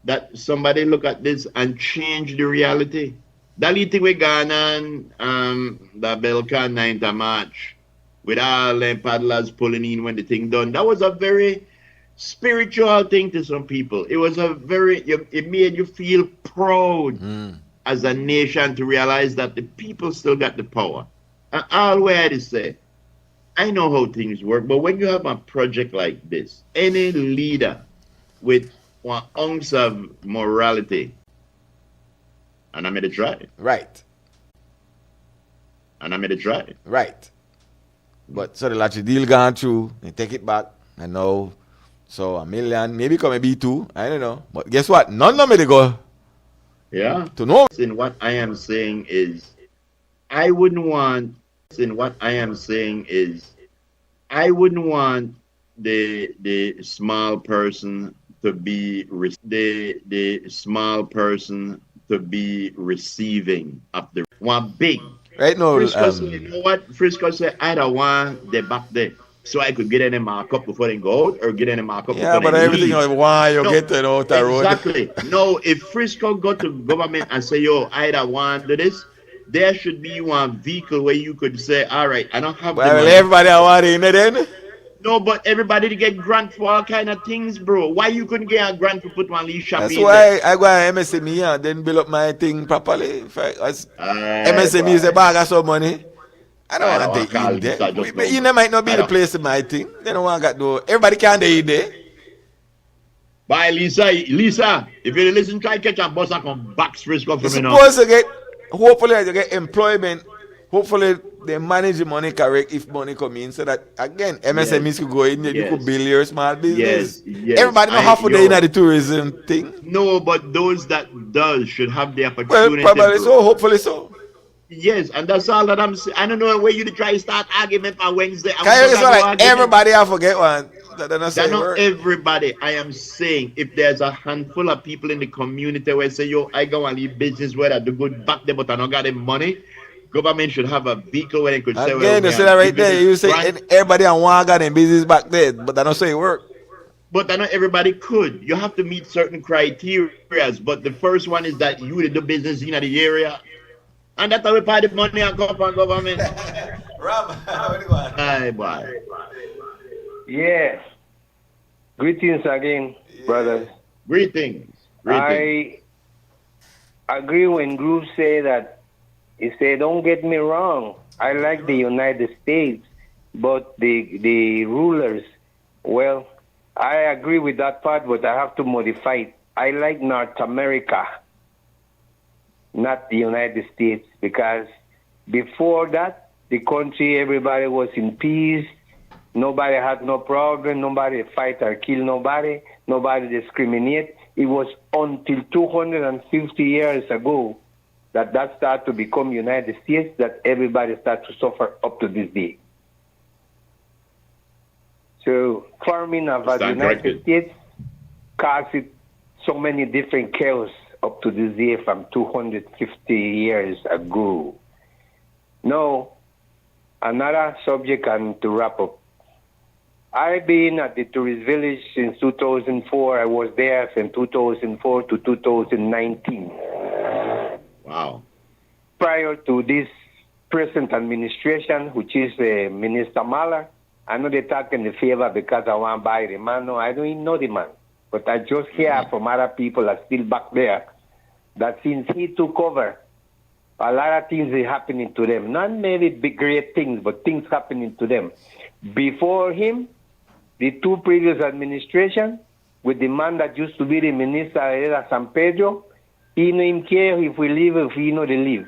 that somebody look at this and change the reality. That little thing we gone on the Belkan 9th of March with all them paddlers pulling in when the thing done. That was a very spiritual thing to some people. It was it made you feel proud as a nation to realize that the people still got the power. And all we had to say, I know how things work, but when you have a project like this, any leader with 1 ounce of morality, and I'm going to try it. Right. And I'm going to try it. Right. But so the lottery deal gone through, they take it back, and now, so $1 million, maybe come maybe 2, I don't know. But guess what? None of me go. Yeah. To know. In what I am saying is, I wouldn't want the small person to be the small person to be receiving of the one big. Right now, Frisco said, you know what? Frisco said, I don't want the back there. So I could get any markup before they go out or get any markup before they leave. Yeah, but everything like why you get to out the road. Exactly. No, if Frisco go to government and say, yo, I don't want to do this, there should be one vehicle where you could say, all right, I don't have the money. Everybody I want in it then? No, but everybody to get grant for all kind of things, bro. Why you couldn't get a grant to put one leaf shop That's in why there? I go to MSME and then build up my thing properly. MSME is a bag of some money. I don't want to take in there. But you might not be the place in my thing. They don't want to do. Everybody can't do it there. Bye, Lisa, if you listen, try catch a bus and come back Frisco from me now. Supposed to get, hopefully you get employment. Hopefully they manage the money correct if money come in so that again MSMEs could go in there, you could build your small business. Yes. Everybody don't have to do in the tourism thing. No, but those that does should have the opportunity. Well, probably so, hopefully so. Yes, and that's all that I'm saying. I don't know where you to try to start argument on Wednesday. Everybody I forget one. That's not everybody. I am saying if there's a handful of people in the community where say, yo, I go and leave business where I do good back there, but I don't got the money. Government should have a vehicle where they could say, well, you say that right there. You say everybody and one got in business back there, but I don't say it work. But I know everybody could. You have to meet certain criteria. But the first one is that you do business in the area. And that's how we pay the money and come from government. Rob, hi, boy. Yes. Greetings again, brothers. Greetings. I agree when Groove say that. He said, don't get me wrong. I like the United States, but the rulers, well, I agree with that part, but I have to modify it. I like North America, not the United States, because before that, the country, everybody was in peace. Nobody had no problem. Nobody fight or kill nobody. Nobody discriminate. It was until 250 years ago that started to become United States, that everybody started to suffer up to this day. So farming of the United States caused so many different chaos up to this day from 250 years ago. Now, another subject and to wrap up. I've been at the tourist village since 2004. I was there from 2004 to 2019. Wow. Prior to this present administration, which is Minister Mala. I know they talk in the favor because I want to buy the man. No, I don't even know the man. But I just hear from other people that are still back there that since he took over, a lot of things are happening to them. Not maybe big, great things, but things happening to them. Before him, the two previous administration, with the man that used to be the minister of San Pedro, he no him care if we leave, if we know they leave.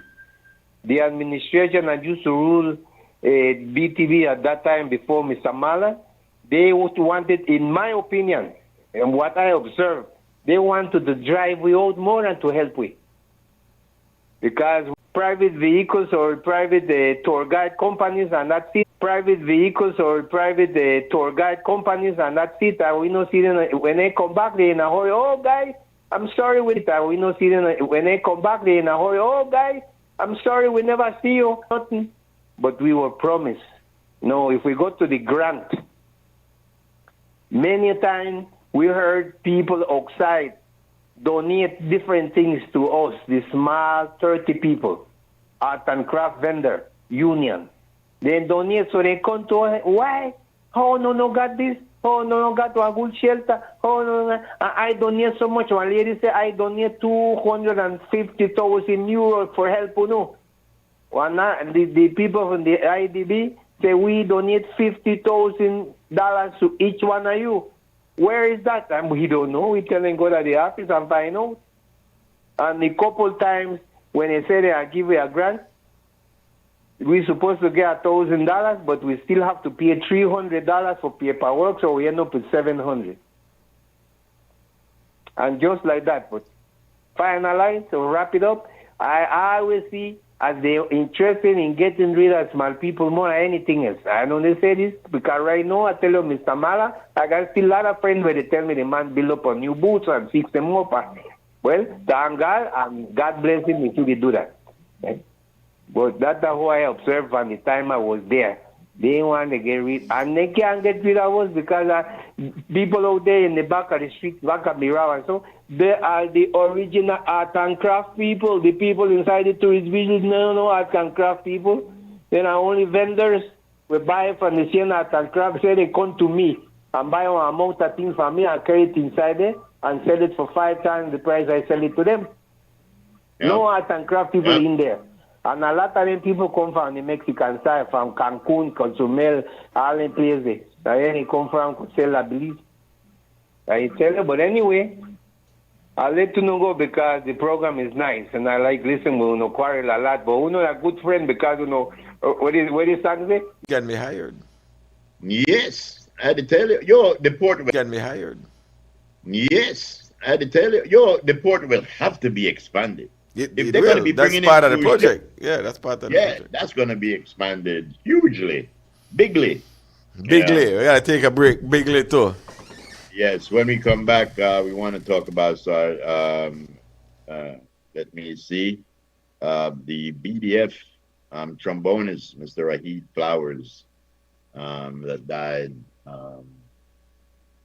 The administration that used to rule BTV at that time before Mr. Mala, they wanted, in my opinion, and what I observed, they wanted to drive we out more than to help we. Because private vehicles or private tour guide companies and that's it. Private vehicles or private tour guide companies and that's it. And we don't see them when they come back, they in a hurry. Oh, guys, I'm sorry with it. And we don't see them when they come back, they in a hurry. Oh, guys, I'm sorry, we never see you. Nothing. But we were promised. No, if we go to the grant, many times we heard people outside donate different things to us, the small 30 people, art and craft vendor, union. They donate, so they come to us. Why? Oh, no, got this. Oh, no, got a good shelter. Oh, no. I donate so much. One lady said, I donate 250,000 euros for help, you know. The people from the IDB say, we donate $50,000 to each one of you. Where is that? And we don't know. We tell them go to the office and find out. And a couple times when they say they are giving a grant, we're supposed to get $1,000, but we still have to pay $300 for paperwork, so we end up with $700. And just like that, but finalize, so wrap it up, I always see as they're interested in getting rid of small people more than anything else. I don't say this because right now, I tell you, Mr. Mala, I got still a lot of friends where they tell me the man build up a new boots and fix them up. Well, thank God, and God bless him if he do that. Right? But that's how I observed from the time I was there. They want to get rid, and they can't get rid of us because people out there in the back of the street, back of the road, and so they are the original art and craft people. The people inside the tourist village, no art and craft people. Then are only vendors. We buy from the same art and craft. Say they come to me and buy one amount of things from me and carry it inside there and sell it for 5 times the price I sell it to them. Yep. No art and craft people in there. And a lot of them people come from the Mexican side, from Cancun, Cozumel, all the places. Then they come from Cozumel, I believe. I tell you, but anyway, I'll let you know go because the program is nice and I like listening. We no quarrel a lot, but we know a good friend because you know what is Saturday? Get me hired. Yes, I had to tell you, yo, the port will get me hired. Yes, I had to tell you, yo, the port will have to be expanded. If they're going to be bringing part of the project. Yeah, that's part of the project. Yeah, that's going to be expanded hugely, bigly. Bigly. We got to take a break. Bigly too. Yes, when we come back, we want to talk about, let me see, the BDF trombonist, Mr. Rahid Flowers, that died.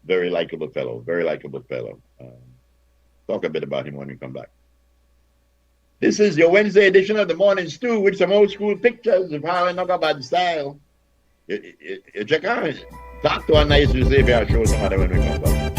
Very likable fellow, talk a bit about him when we come back. This is your Wednesday edition of the Morning Stew with some old school pictures of how I knock about style. You check out, talk to a nice Xavier, I'll show some other when we come back.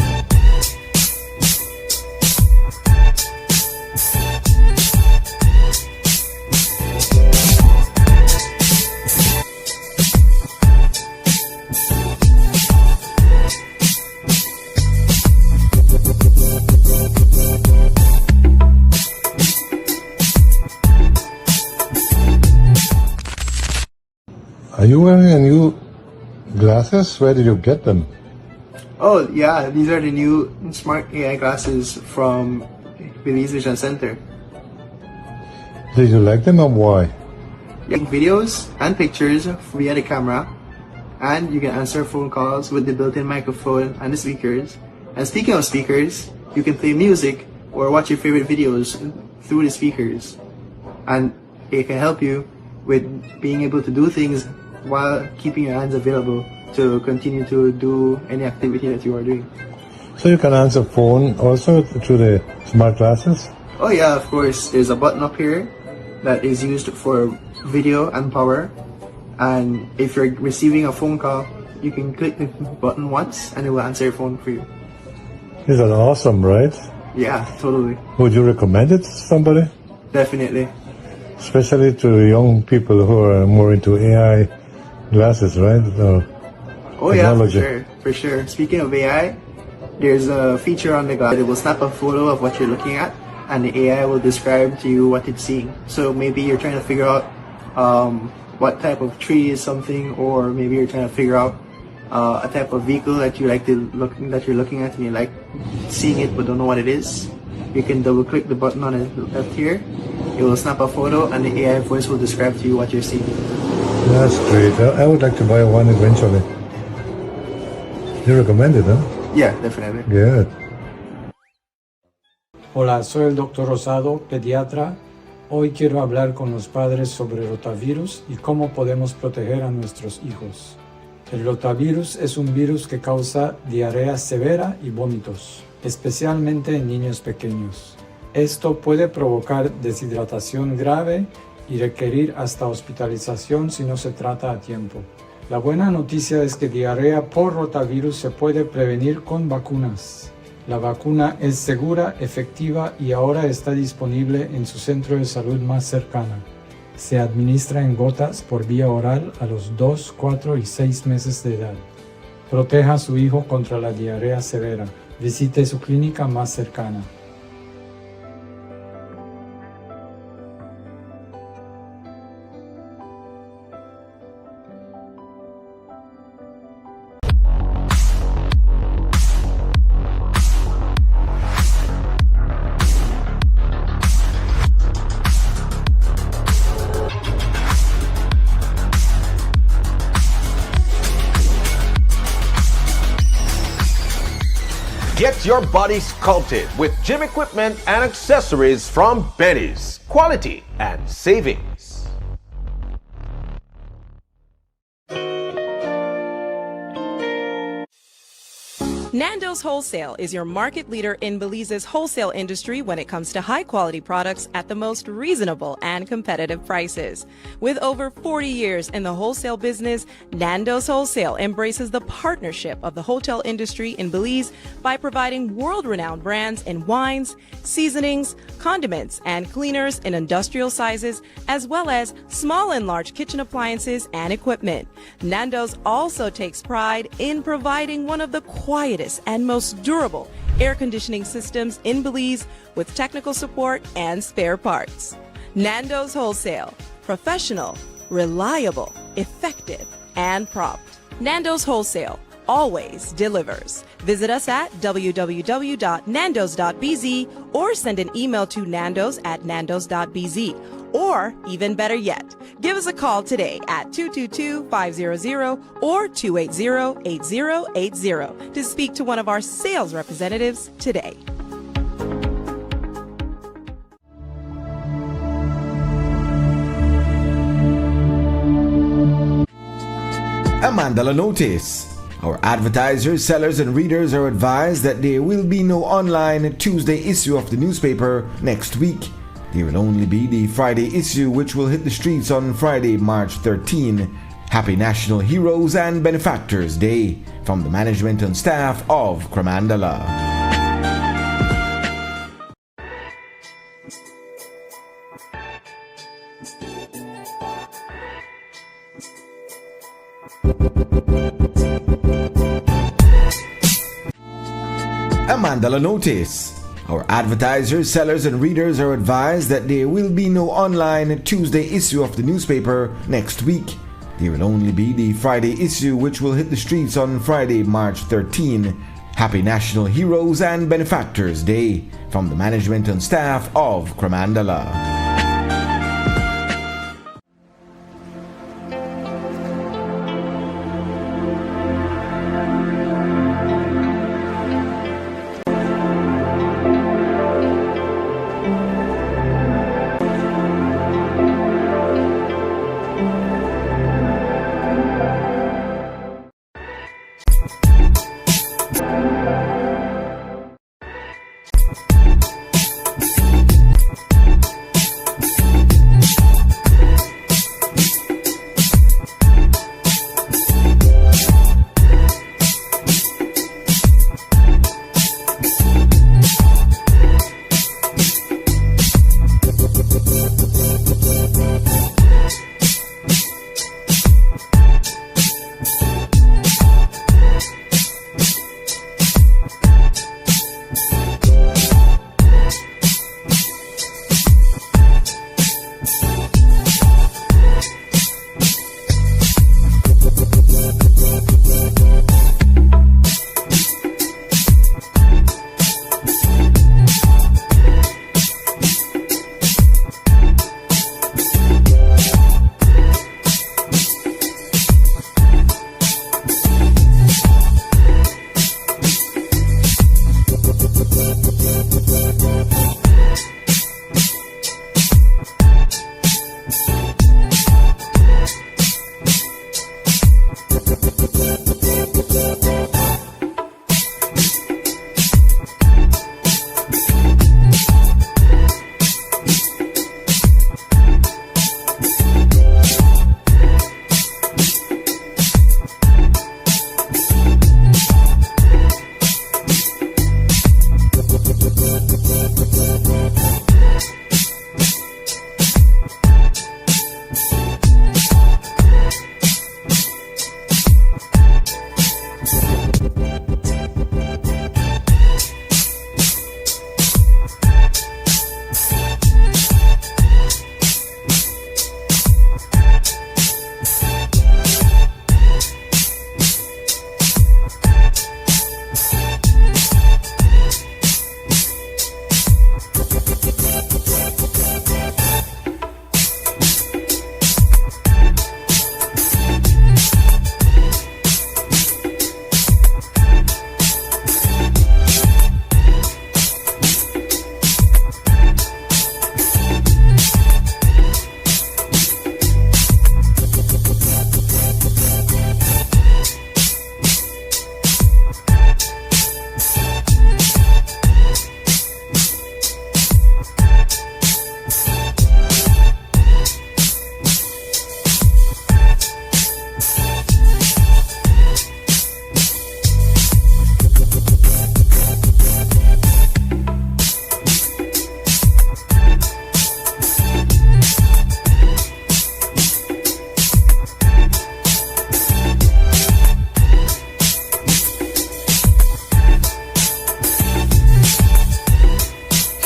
Are you wearing a new glasses? Where did you get them? Oh, yeah. These are the new smart AI glasses from Belize Vision Center. Did you like them and why? You can take videos and pictures via the camera, and you can answer phone calls with the built-in microphone and the speakers. And speaking of speakers, you can play music or watch your favorite videos through the speakers. And it can help you with being able to do things while keeping your hands available to continue to do any activity that you are doing. So you can answer phone also through the smart glasses? Oh yeah, of course. There's a button up here that is used for video and power. And if you're receiving a phone call, you can click the button once and it will answer your phone for you. Is that awesome, right? Yeah, totally. Would you recommend it to somebody? Definitely. Especially to young people who are more into AI glasses, right? Oh yeah, for sure. Speaking of AI, there's a feature on the glass that will snap a photo of what you're looking at, and the AI will describe to you what it's seeing. So maybe you're trying to figure out what type of tree is something, or maybe you're trying to figure out a type of vehicle that you're looking at and you like seeing it but don't know what it is. You can double click the button on the left here. It will snap a photo and the AI voice will describe to you what you're seeing. That's great. I would like to buy one eventually. You recommend it, huh? Yeah, definitely. Good. Hola, soy el Dr. Rosado, pediatra. Hoy quiero hablar con los padres sobre rotavirus y cómo podemos proteger a nuestros hijos. El rotavirus es un virus que causa diarrea severa y vómitos, especialmente en niños pequeños. Esto puede provocar deshidratación grave y requerir hasta hospitalización si no se trata a tiempo. La buena noticia es que diarrea por rotavirus se puede prevenir con vacunas. La vacuna es segura, efectiva y ahora está disponible en su centro de salud más cercana. Se administra en gotas por vía oral a los 2, 4 y 6 meses de edad. Proteja a su hijo contra la diarrea severa. Visite su clínica más cercana. Get your body sculpted with gym equipment and accessories from Betty's. Quality and savings. Nando's Wholesale is your market leader in Belize's wholesale industry when it comes to high-quality products at the most reasonable and competitive prices. With over 40 years in the wholesale business, Nando's Wholesale embraces the partnership of the hotel industry in Belize by providing world-renowned brands in wines, seasonings, condiments, and cleaners in industrial sizes, as well as small and large kitchen appliances and equipment. Nando's also takes pride in providing one of the quietest and most durable air conditioning systems in Belize with technical support and spare parts. Nando's Wholesale. Professional, reliable, effective, and prompt. Nando's Wholesale always delivers. Visit us at www.nandos.bz or send an email to nandos@nandos.bz. Or, even better yet, give us a call today at 222-500 or 280-8080 to speak to one of our sales representatives today. A Mandala notice. Our advertisers, sellers, and readers are advised that there will be no online Tuesday issue of the newspaper next week. There will only be the Friday issue, which will hit the streets on Friday, March 13. Happy National Heroes and Benefactors Day from the management and staff of Cremandala. A Mandala notice. Our advertisers, sellers, and readers are advised that there will be no online Tuesday issue of the newspaper next week. There will only be the Friday issue, which will hit the streets on Friday, March 13. Happy National Heroes and Benefactors Day from the management and staff of Cremandala.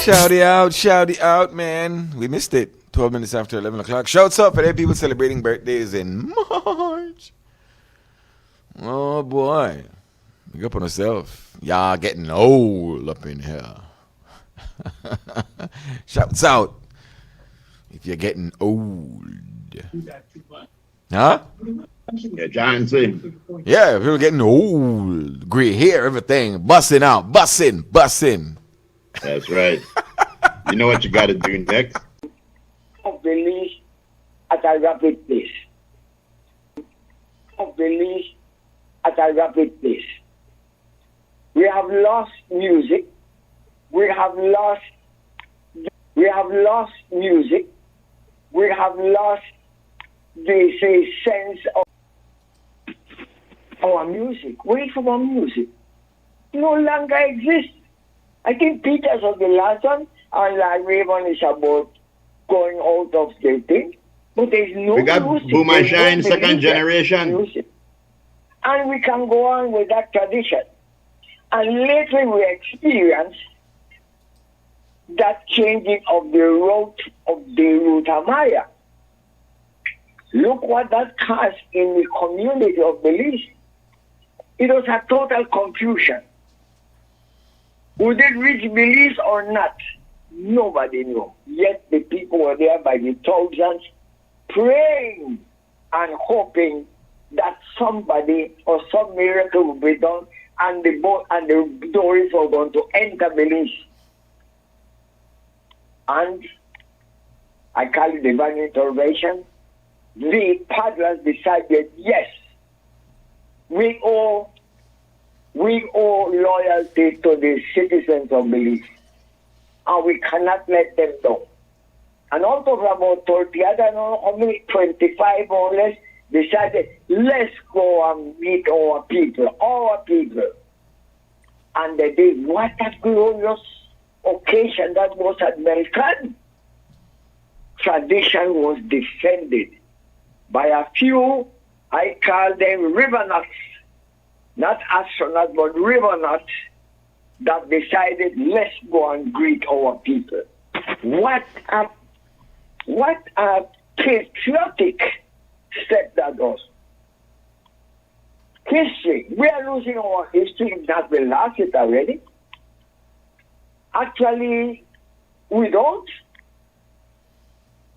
Shout it out, man. We missed it. 12 minutes after 11 o'clock. Shouts out for the people celebrating birthdays in March. Oh, boy. Big up on yourself. Y'all getting old up in here. Shouts out if you're getting old. Huh? Yeah, Johnson. Yeah, people getting old. Gray hair, everything. Busting out. Busting. That's right. You know what you got to do next? Of the list at a rapid pace. Of the list at a rapid pace. We have lost music. We have lost music. We have lost the sense of our music. Where is our music? No longer exists. I think Peters was the last one, and like Raven is about going out of the thing. But there's no We got music. Boom and There's no Shine, second music. generation. Music. And we can go on with that tradition. And lately we experience that changing of the route of the Rutamaya. Look what that caused in the community of Belize. It was a total confusion. Would it reach Belize or not? Nobody knew. Yet the people were there by the thousands praying and hoping that somebody or some miracle would be done and the boat and the doors were going to enter Belize. And I call it divine intervention. The paddlers decided, yes, we owe loyalty to the citizens of Belize, and we cannot let them down. And out of about 30, I don't know how many, 25 or less, decided, let's go and meet our people. And they did. What a glorious occasion that was at Melkan. Tradition was defended by a few, I call them rivernauts, not astronauts, but rivernauts, that decided, let's go and greet our people. What a patriotic step that was. History. We are losing our history. That we lost it already. Actually, without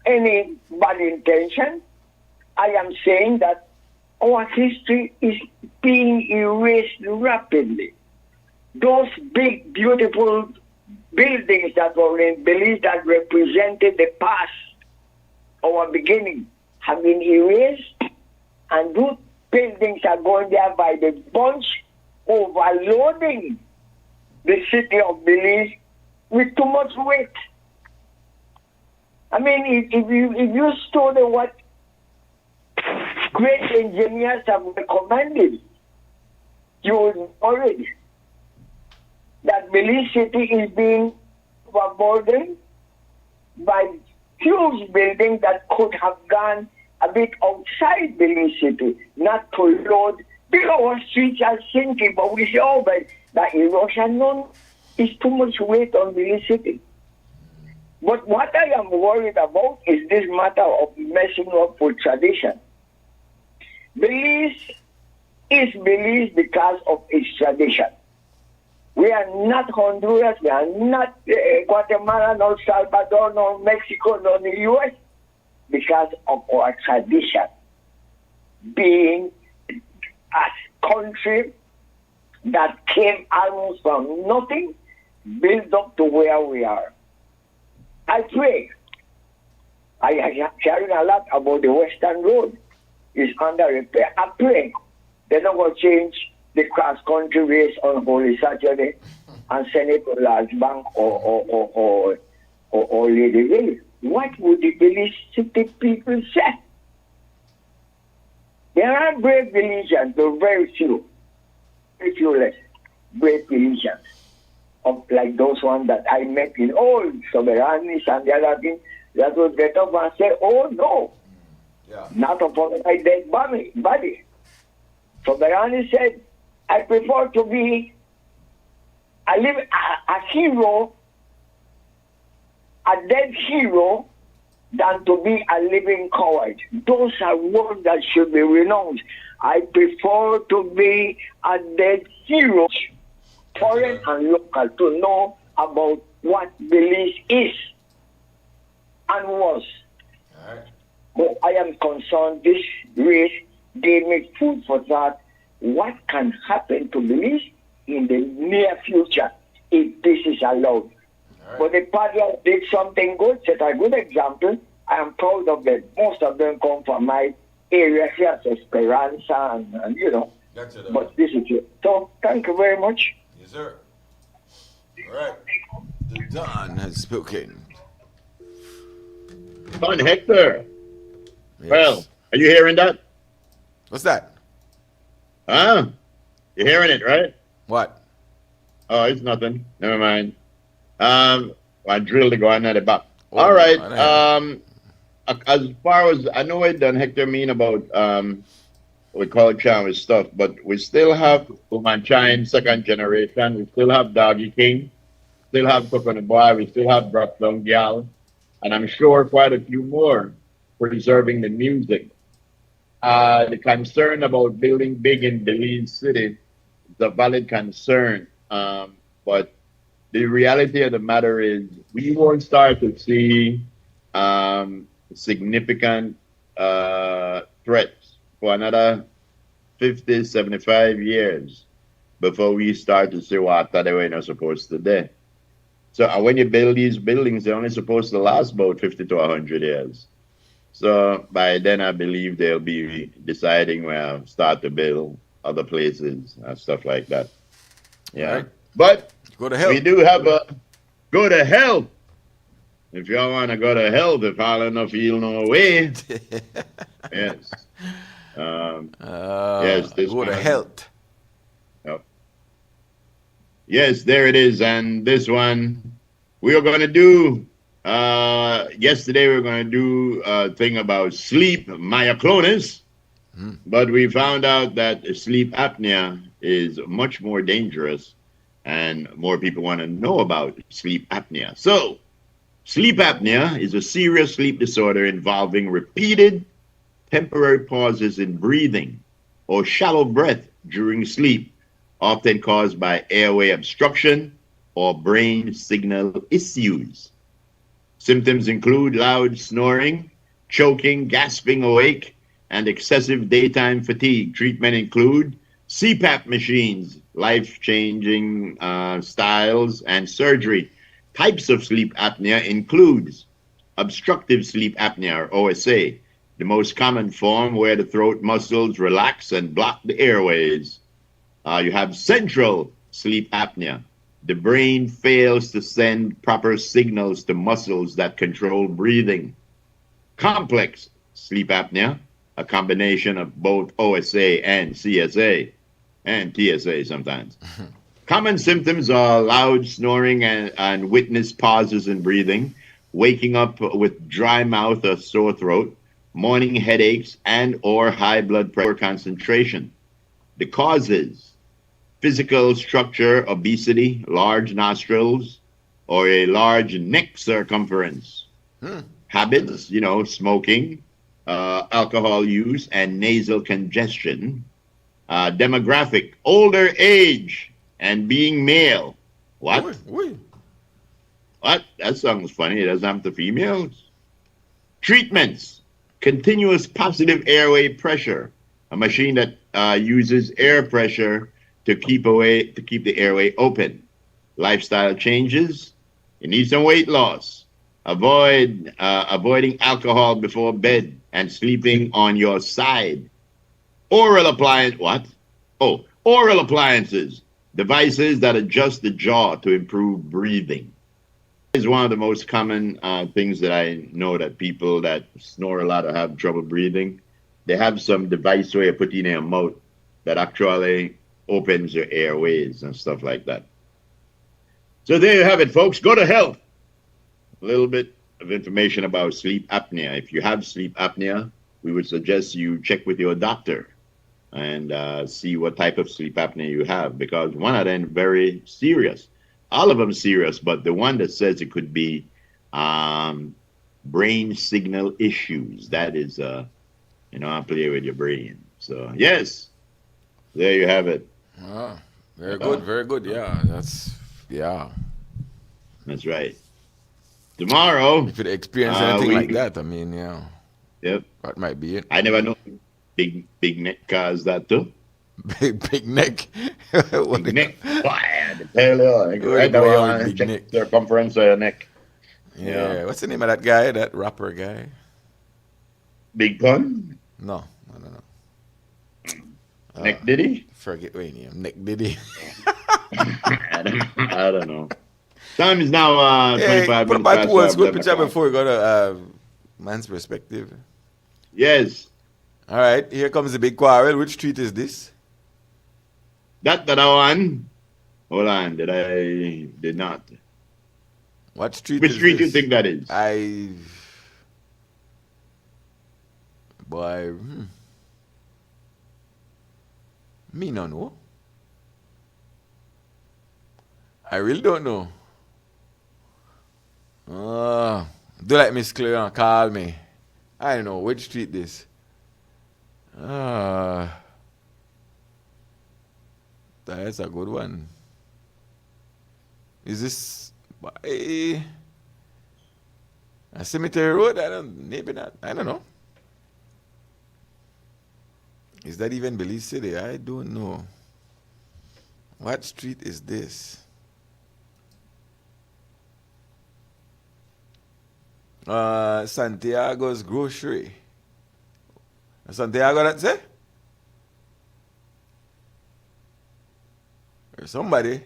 any bad intention, I am saying that our history is being erased rapidly. Those big, beautiful buildings that were in Belize that represented the past, our beginning, have been erased, and those buildings are going there by the bunch, overloading the city of Belize with too much weight. I mean, if you study what great engineers have recommended, you will already that Belize City is being overburdened by huge buildings that could have gone a bit outside Belize City, not to load. Because our streets are sinking, but we say, oh, but that erosion is too much weight on Belize City. But what I am worried about is this matter of messing up with tradition. Belize is Belize because of its tradition. We are not Honduras, we are not Guatemala, nor Salvador, nor Mexico, nor the U.S. because of our tradition. Being a country that came almost from nothing, built up to where we are. I pray. I am hearing a lot about the Western Road. It's under repair. I pray they're not going to change the cross-country race on Holy Saturday and send it to Large Bank or Ladyville. What would the Belize City people say? There are brave Belizeans, but very few less brave Belizeans, like those ones that I met in all Soberanis and the other things, that would get up and say, oh no, not upon my dead body. Soberani said, I prefer to be a hero a dead hero than to be a living coward. Those are words that should be renounced. I prefer to be a dead hero, foreign and local, to know about what Belize is and was. But I am concerned this race gave me food for thought. What can happen to Belize in the near future if this is allowed? But the Padres did something good, set a good example. I am proud of them. Most of them come from my area here, Esperanza, and you know. But this is it. So, thank you very much. Yes, sir. All right. The Don has spoken. Son Hector. Yes. Well, are you hearing that? What's that? Huh? You're hearing it, right? What? Oh, it's nothing. Never mind. I drilled to go on at the back. Oh, all right. no, As far as I know, it done Hector mean about we call it Chan with stuff, but we still have Umanchain second generation. We still have Doggy King. Still have Coconut Boy. We still have Brock Long Gal, and I'm sure quite a few more preserving the music. The concern about building big in Belize City is a valid concern, but the reality of the matter is we won't start to see significant threats for another 50, 75 years before we start to see what they were not supposed to do. So when you build these buildings, they're only supposed to last about 50 to 100 years. So by then, I believe they'll be deciding where start to build other places and stuff like that. Yeah. Right. But go to hell. We do have a go to hell. If y'all want to go to hell, if all enough feel no way. Yes. Yes. This go to one. health. Yep. Yes, there it is. And this one, we are going to do, yesterday we were going to do a thing about sleep myoclonus, but we found out that sleep apnea is much more dangerous and more people want to know about sleep apnea. So, sleep apnea is a serious sleep disorder involving repeated temporary pauses in breathing or shallow breath during sleep, often caused by airway obstruction or brain signal issues. Symptoms include loud snoring, choking, gasping awake, and excessive daytime fatigue. Treatment include CPAP machines, life-changing styles, and surgery. Types of sleep apnea includes obstructive sleep apnea, or OSA, the most common form where the throat muscles relax and block the airways. You have central sleep apnea. The brain fails to send proper signals to muscles that control breathing. Complex sleep apnea, a combination of both OSA and CSA, and TSA sometimes. Common symptoms are loud snoring and witness pauses in breathing, waking up with dry mouth or sore throat, morning headaches, and or high blood pressure concentration. The causes: physical structure, obesity, large nostrils, or a large neck circumference. Habits, smoking, alcohol use, and nasal congestion. Demographic, older age, and being male. What? What? That sounds funny. It doesn't have to females. Treatments: continuous positive airway pressure, a machine that uses air pressure to keep the airway open. Lifestyle changes: you need some weight loss. Avoiding alcohol before bed and sleeping on your side. Oral appliances, devices that adjust the jaw to improve breathing. Is one of the most common things that I know that people that snore a lot or have trouble breathing, they have some device where you put in their mouth that actually opens your airways and stuff like that. So there you have it, folks. Go to health. A little bit of information about sleep apnea. If you have sleep apnea, we would suggest you check with your doctor and see what type of sleep apnea you have, because one of them very serious. All of them serious, but the one that says it could be brain signal issues. That is, I play with your brain. So, yes, there you have it. Ah, very good, very good. Yeah, that's right. Tomorrow, if you experience anything like that, I mean, yeah. Yep. That might be it. I never know. Big neck cars that too. Big neck. Big neck. Why? The tail, right now, big check neck. circumference of your neck. Yeah. What's the name of that guy? That rapper guy? Big Pun? No. Neck Diddy? Forget what name. Neck Diddy. I don't know. Time is now 25 put minutes my past poor 12 good 11 picture o'clock. before we go to man's perspective. Yes. All right, here comes the big quarrel. Which street is this? That one. Hold on, did not. What street Which is street this? you think that is? Me no know. I really don't know. Do like Miss Clear call me. I don't know which street this. That's a good one. Is this a cemetery road? Maybe not. I don't know. Is that even Belize City? I don't know. What street is this? Santiago's Grocery. Santiago, that's it? Or somebody.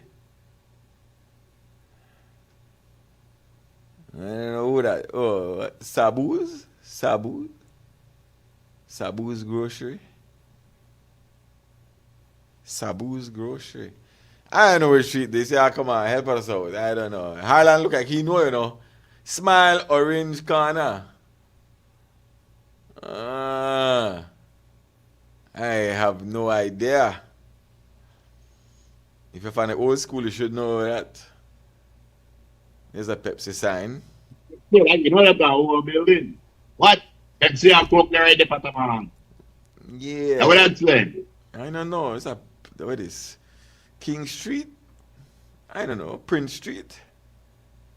I don't know who that. Oh, what? Sabu's Grocery. Sabu's Grocery. I don't know which street this. Yeah, come on, help us out. I don't know. Harlan look like he know, you know. Smile Orange Corner. I have no idea. If you're from the old school, you should know that. There's a Pepsi sign. Yeah, like, you know that whole building. What? Let's see how clock there ready for tomorrow. Yeah. What that's saying? I don't know. It's what is King Street? I don't know. Prince Street?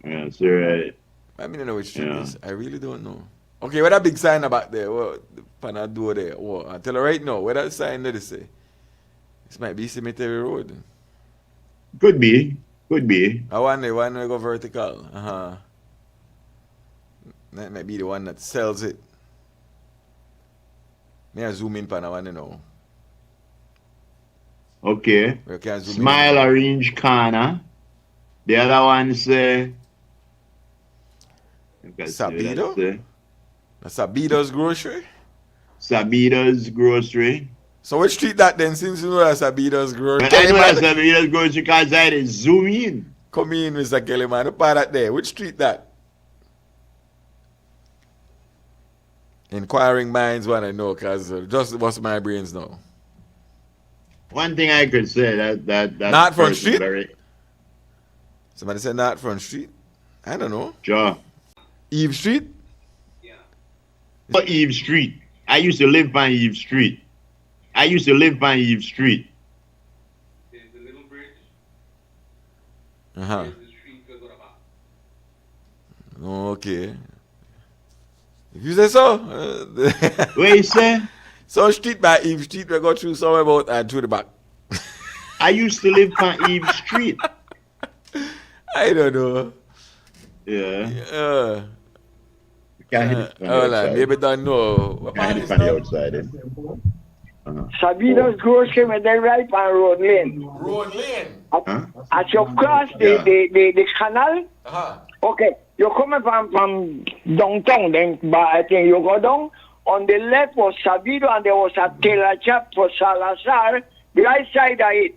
Yeah, sir. I mean, I know which street it is. I really don't know. Okay, what that big sign about there? What the door there? What? I tell her right now. What that sign did it say? This might be Cemetery Road. Could be. I wonder one we go vertical. That might be the one that sells it. May I zoom in for that one, you know. Okay. We can zoom Smile in. Orange Corner. The other one say Sabido? Sabido's Grocery? Sabido's Grocery. So which street that then, since you know that's Sabido's Grocery? I know that's Sabido's Grocery because I did zoom in. Come in, Mr. Kellyman. What part that there? Which street that? Inquiring minds want to know because just what's my brains know. One thing I could say that Not Front Street? Very... Somebody said not Front Street? I don't know. Sure. Eve Street? Yeah. Eve Street. I used to live on Eve Street. There's a little bridge. Uh-huh. Okay. If you say so. What you say? So street by Eve Street, we go through somewhere about and through the back. I used to live on Eve Street. I don't know. Yeah. Maybe don't know. Can't hit it from the outside. Sabino's Grocery with the right on Road Lane. Road Lane? As you cross the canal, okay, you're coming from downtown, then I think you go down. On the left was Sabino and there was a tailor shop for Salazar. The right side of it.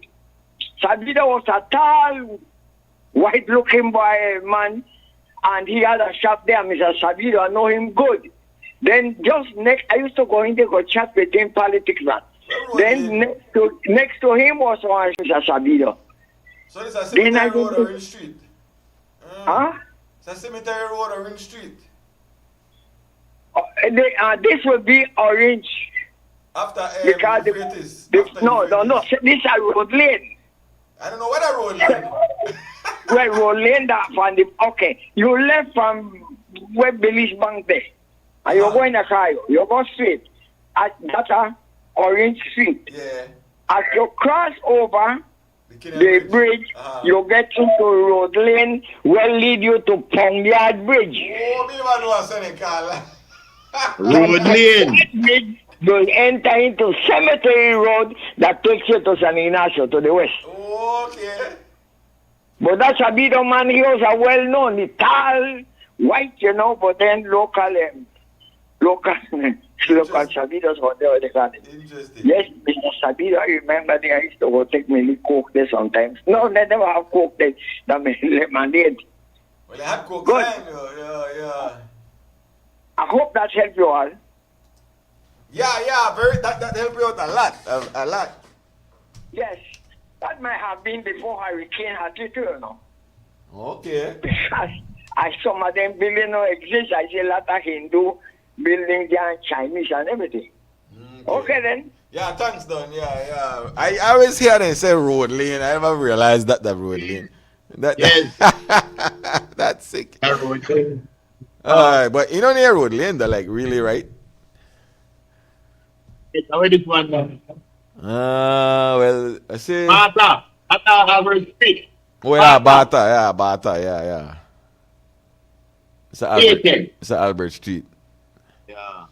Sabino was a tall, white-looking boy man, and he had a shop there, Mr. Sabino. I know him good. Then just next, I used to go in there, go chat with him, politics man. Then next to him was Mr. Sabino. So this is a cemetery road or Orange Street? Huh? It's It's a cemetery road, Orange Street. This will be Orange. After because Euphrates. This is a road lane. I don't know what a road lane. Well, road lane that from the you left from where Billy's Bank there, and you're going to Cairo. You go straight. That's a Orange Street. Yeah. As you cross over the bridge, you get into road lane will lead you to Pongyard Bridge. Oh, me never know what's in Carla. Road lane. You'll enter into Cemetery Road that takes you to San Ignacio to the west. Okay. But that's a bit of man heroes are well known. The tall, white, but then local Sabidos whatever they call it. Yes, Mr. Sabido, I remember they used to go take me coke there sometimes. No, they never have coke there. That lemonade. Well, they have coke. Good. Yeah. I hope that helped you all. Yeah, that helped you out a lot. Yes, that might have been before Hurricane Hattie, Okay. Because some of them buildings don't exist. I see a lot of Hindu buildings there and Chinese and everything. Okay then. Yeah, thanks, Don. Yeah. I always hear them say road lane. I never realized that road lane. That's sick. That road lane. Alright, but you know near road lane, they're like really right. It's already one now. Well, I say. Bata, Albert Street. Oh yeah, Bata, yeah. It's Albert Street. Yeah.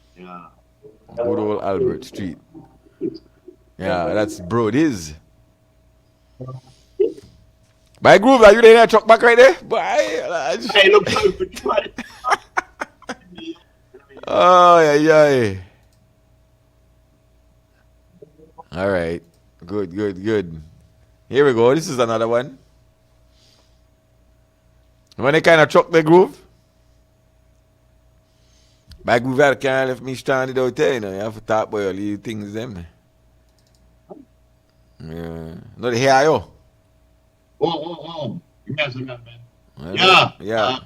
Good old Albert Street. Yeah, that's Brody's. By Groove, are you there in that truck back right there? Hey, look Oh, yeah. All right. Good. Here we go. This is another one. When they kind of truck the Groove. By Groove, I can't left me stranded out there, You have to talk about all these things, them. Yeah. No, they hear you. Oh. Yes, man. Yeah.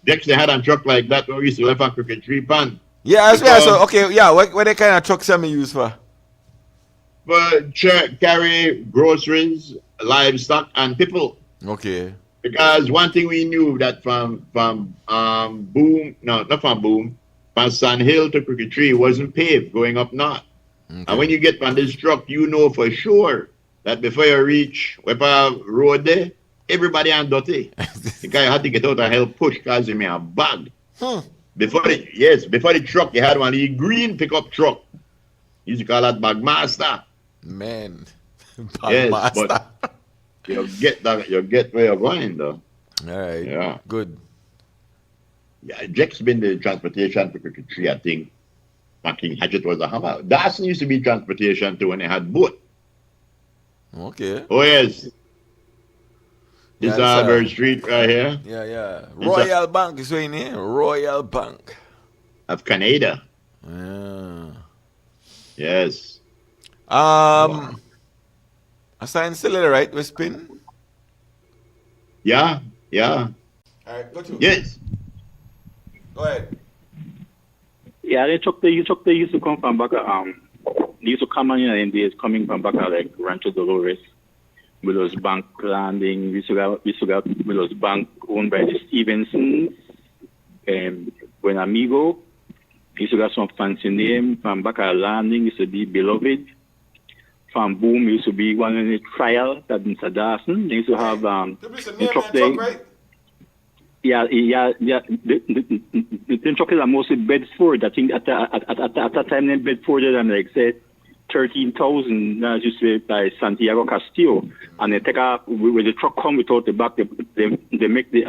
Dexter had a truck like that where we used to left a cricket tree pan. Yeah, so okay, yeah, what they kind of trucks am use for? But carry groceries, livestock, and people. Okay. Because one thing we knew that from Sand Hill to Cricket Tree wasn't paved going up north. Okay. And when you get on this truck, you know for sure that before you reach whatever road there, everybody on dirty. The guy had to get out and help push because he made a bag. Before the truck, you had one of the green pickup truck. You used to call that bag master. Man, bag master. But you get where you're going though. All right. Yeah. Good. Yeah, Jack's been the transportation for Cricket Tree, I think. King Hatchet was a hammer. Dawson used to be transportation too when they had boat. Okay. Oh yes. This is Albert Street right here. Yeah. Royal Bank is in here. Royal Bank of Canada. Yeah. Yes. I signed still right with spin. Yeah. All right, go to. Yes. Go ahead. Yeah, they used to come from back. They used to come on in the days coming from back like Rancho Dolores, Willows Bank Landing. We used to got Willows Bank owned by the Stevensons. When Amigo, used to got some fancy name. From back Landing used to be Beloved. From Boom used to be one in the trial that in Dawson. They used to have the truck there. Right? Yeah. The truck is mostly Bedford. I think at that time in Bedford, and like say 13,000. That's used to be by Santiago Castillo, and they take up when the truck come without the back. They make the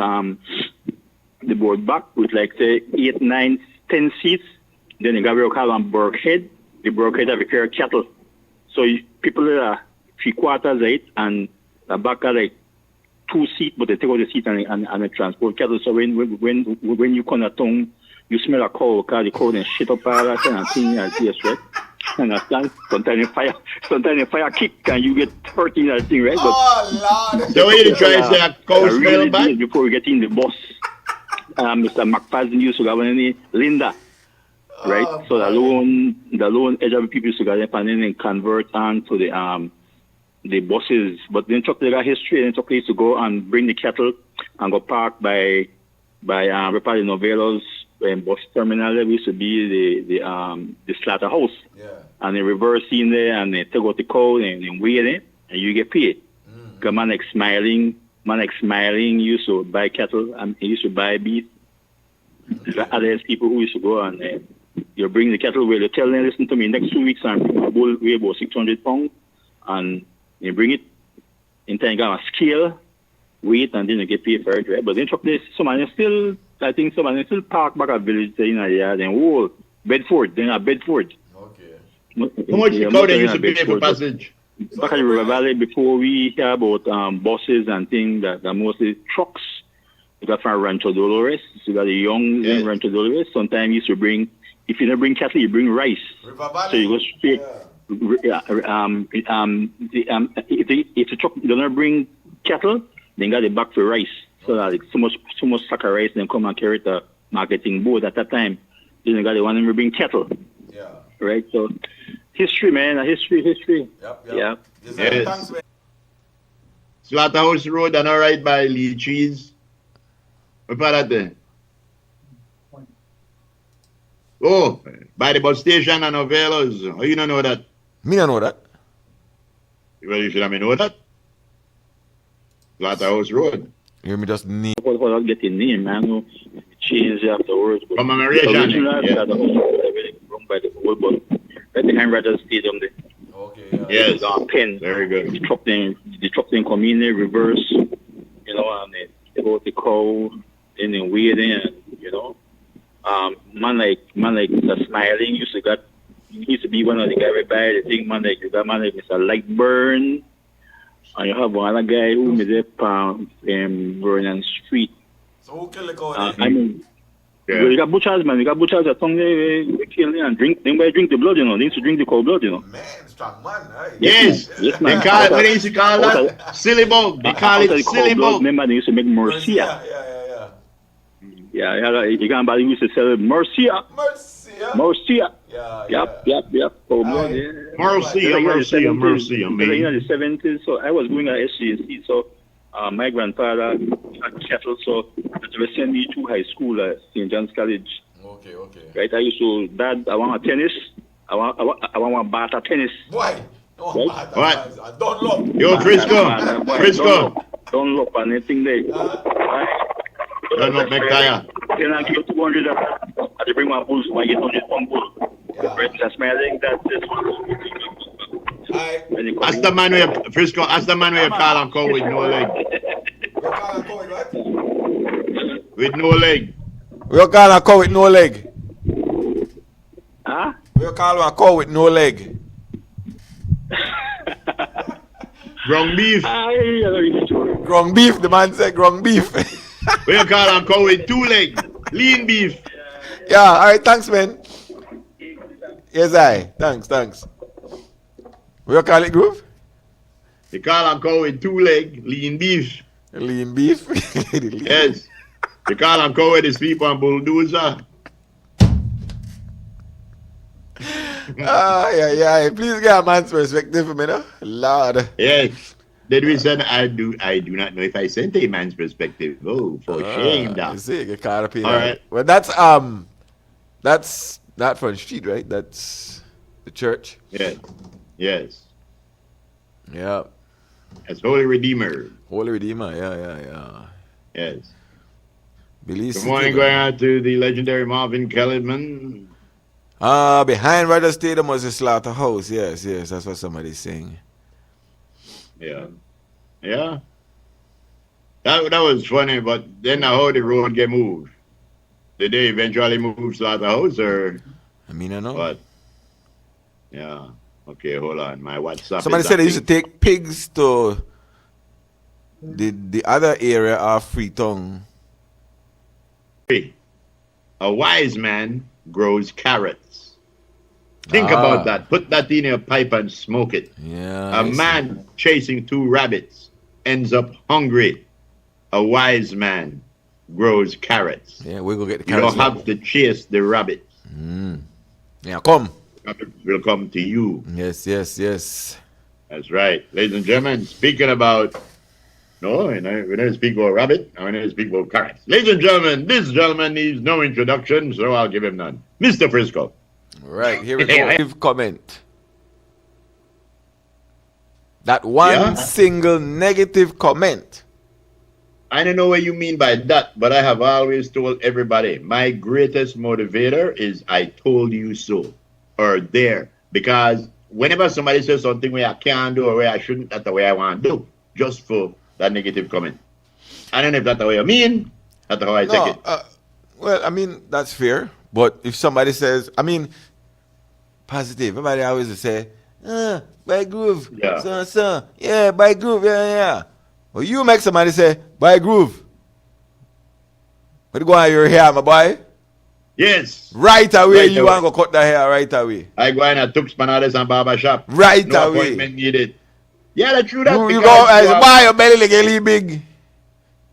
board back with like say 8, 9, 10 seats. Then they got what we call on Burkhead. The Burkhead have a pair of cattle. So people are 3/4 eight, and the back are like 2 seats, but they take out the seat and they transport cattle. So when you come to town, you smell a cow, because the cow then shit up all that and thing like this, right? Understand? Sometimes the fire kick and you get 13 that thing, right? Oh, Lord. So what you try to say, a cow smell bad? Before we get in the bus, Mr. McFadden used to go in Linda, right? So the lone edge of people used to go there and then convert on to the buses. But then Chuck they got history, and Chuck used to go and bring the cattle and go park by probably Novelos bus terminal. There used to be the slaughterhouse. Yeah. And they reverse in there and they take out the cow and weigh it and you get paid. Because man like smiling used to buy cattle and he used to buy beef. There's people who used to go and you bring the cattle where they tell them, listen to me, next 2 weeks I'm bring a bull weigh about 600 pounds and you bring it in time you got a scale, weight and then you get paid for it, right? But then truck this, someone still park back at village in a yard and whole Bedford, then a Bedford. How much the cow they used to pay for passage? Back in the River Valley, before we hear about buses and things that are mostly trucks, you got from Rancho Dolores, you got the young Rancho Dolores. Sometimes you used to bring, if you don't bring cattle, you bring rice. So you go straight. If the truck don't bring cattle, then got the back for rice. So that like, so much sack of rice, then come and carry the marketing board at that time. Then you got the one that bring cattle. Yeah. Right? So history, man, history. Yep. Yeah. Yes. Slaughterhouse Road and all right by Lee Cheese. What about that there? Oh, by the bus station and Novelos. Oh, you don't know that? Me don't know that. Well, you should have know that. Slaughterhouse Road. You hear me just name. Hold on, get the name, man. Change afterwards. Commemoration. Everything run by the whole bus. At the Handwriters Stadium there. Okay, yeah. Yes. Pen. Very good. The truck then come in there, reverse, you know, and they go to the cow, and then weigh it in, you know. Man like Mr. Smiling used to be one of the guys right by the thing, man like Mr. Lightburn. And you have one other guy who made up Vernon Street. So who killed the cow? I mean, well, you got butchers, man. You got butchers that tongue they kill them and drink. They drink the blood, you know. They used to drink the cow blood, you know. Man, strong man, right? Yes. Man. They call it, what they used to call that? Silly bug. They call it silly bug. Remember, they used to make Mercia. Yeah, you can't buy. Used to sell Mercia. Yep. Oh, yeah. Mercia. In the 70s, so I was going at SCSC, so my grandfather had cattle, so they were sending me to high school at St. John's College. Okay. Right, I used to, Dad, I want a tennis. I want one bat of tennis. Why? What? Don't look. Yo, Frisco. Don't look on anything there. Don't look, McTire. Then I give 200. I bring my bulls, I get 100 bull. Right, that's smiling. That's this one. Ask the man where Frisco. Ask the man where you call and cow with no leg. With no leg. We call a cow with no leg. Huh? We call a cow with no leg. Ground beef. Ground beef. The man said ground beef. We call a cow with 2 legs. Lean beef. Yeah. All right. Thanks, man. Yes, Thanks. We call it, Groove? They call them cow with 2 legs, lean beef. Lean beef? Yes. They call them cow with the sweep and bulldozer. Yeah. Please get a man's perspective, man. No? Lord. Yes. Then we said, I do not know if I sent a man's perspective. Oh, for shame, now. You see, you can't repeat all that. right. Well, that's not Front Street, right? That's the church. Yes. Yeah. That's Holy Redeemer. Yeah. Yes. Belize Good morning, going out to the legendary Marvin Kellerman. Behind Ryder Stadium was a slaughterhouse. Yes. That's what somebody's saying. Yeah. That was funny, but then how the road get moved? Did they eventually move slaughterhouse or? I mean, I know. What? Yeah. Okay, hold on. My WhatsApp. Somebody said they used to take pigs to the other area of Freetown. A wise man grows carrots. Think about that. Put that in your pipe and smoke it. Yeah. A man chasing 2 rabbits ends up hungry. A wise man grows carrots. Yeah, we're going to get the You carrots. don't have to chase the rabbits. Yeah, come. Rabbits will come to you. Yes, yes, yes. That's right. Ladies and gentlemen, speaking about... No, we don't speak about rabbit. I don't speak about carrots. Ladies and gentlemen, this gentleman needs no introduction, so I'll give him none. Mr. Frisco. Right, here we go. Negative comment. That one single negative comment. I don't know what you mean by that, but I have always told everybody, my greatest motivator is I told you so, or there. Because whenever somebody says something where I can't do or where I shouldn't, that's the way I want to do, just for that negative comment. I don't know if that's the way I mean, that's how I take it. Well, I mean, that's fair. But if somebody says, I mean, positive, everybody always say, buy groove, yeah, buy groove, yeah. Well, you make somebody say, buy groove. What go on your hair, my boy? Yes. Right away, you want to cut the hair right away. I go in and took Spanades and barber shop. Right no away. Appointment needed. Yeah, that's true. That you go, buy your belly like a big.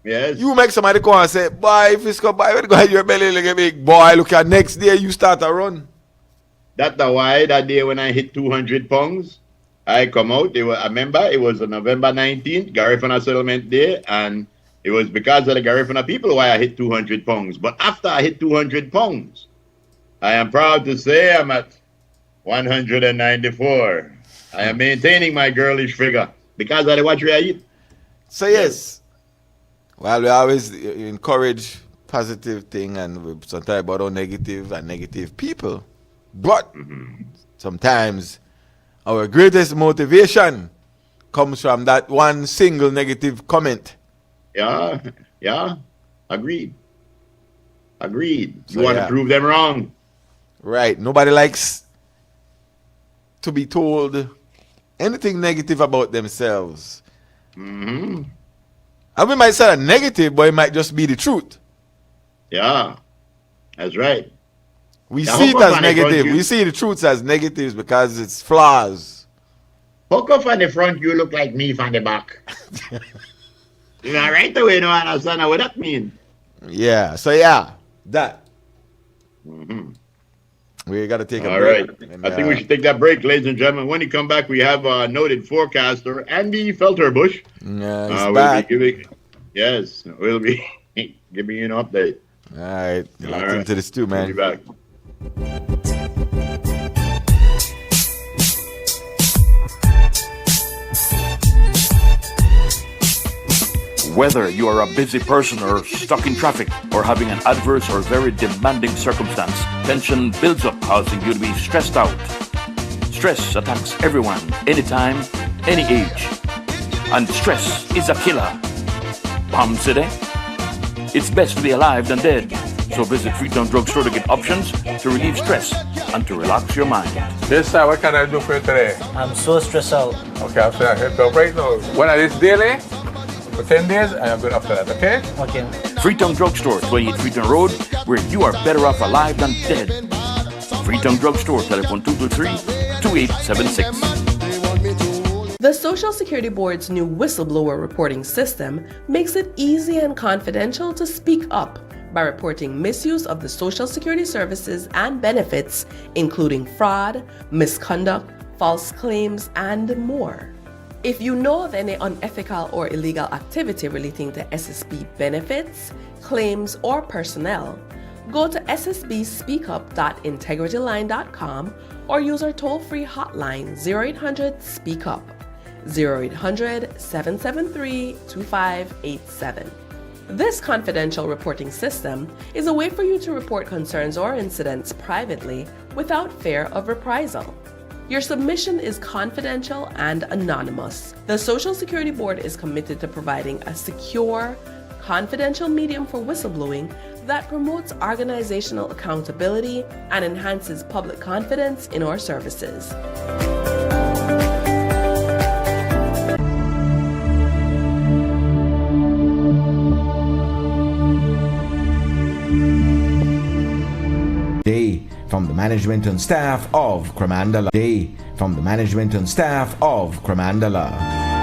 Yes. You make somebody come and say, boy, Frisco, boy, when go your belly like a big. Boy, look at next day, you start to run. That's the why that day when I hit 200 pounds, I come out. I remember it was on November 19th, Garifuna Settlement Day, and it was because of the Garifuna people why I hit 200 pounds. But after I hit 200 pounds, I am proud to say I'm at 194. I am maintaining my girlish figure because of the what I eat. So yes, well, we always encourage positive thing and we sometimes about all negative and negative people. But sometimes our greatest motivation comes from that one single negative comment. Yeah, agreed. You So, want to prove them wrong. Right. Nobody likes to be told anything negative about themselves. And we might say a negative, but it might just be the truth. Yeah, that's right. We see it as negative. We see the truths as negatives because it's flaws. Hook up on the front, you look like me from the back. You know, right away, no understand what that means. Yeah, so that. We got to take a All break. right. And, I think we should take that break, ladies and gentlemen. When you come back, we have noted forecaster Andy Felterbush. He's back. We'll be giving you an update. All right. Locked into this too, man. We'll be back. Whether you are a busy person or stuck in traffic or having an adverse or very demanding circumstance, tension builds up, causing you to be stressed out. Stress attacks everyone, anytime, any age. And stress is a killer. Palm City? It's best to be alive than dead. So visit Freetown Drugstore to get options to relieve stress and to relax your mind. Yes, sir. What can I do for you today? I'm so stressed out. Okay, I'm saying I help you right now. When I this daily, for 10 days, I am good after that, okay? Okay. Freetown Drugstore, 28 Freetown Road, where you are better off alive than dead. Freetown Drugstore, telephone 223-2876. The Social Security Board's new whistleblower reporting system makes it easy and confidential to speak up by reporting misuse of the Social Security services and benefits, including fraud, misconduct, false claims, and more. If you know of any unethical or illegal activity relating to SSB benefits, claims, or personnel, go to ssbspeakup.integrityline.com or use our toll-free hotline 0800-SPEAK-UP, 0800-773-2587. This confidential reporting system is a way for you to report concerns or incidents privately without fear of reprisal. Your submission is confidential and anonymous. The Social Security Board is committed to providing a secure, confidential medium for whistleblowing that promotes organizational accountability and enhances public confidence in our services. From the management management and staff of Cramandala. Day from the management and staff of Cramandala.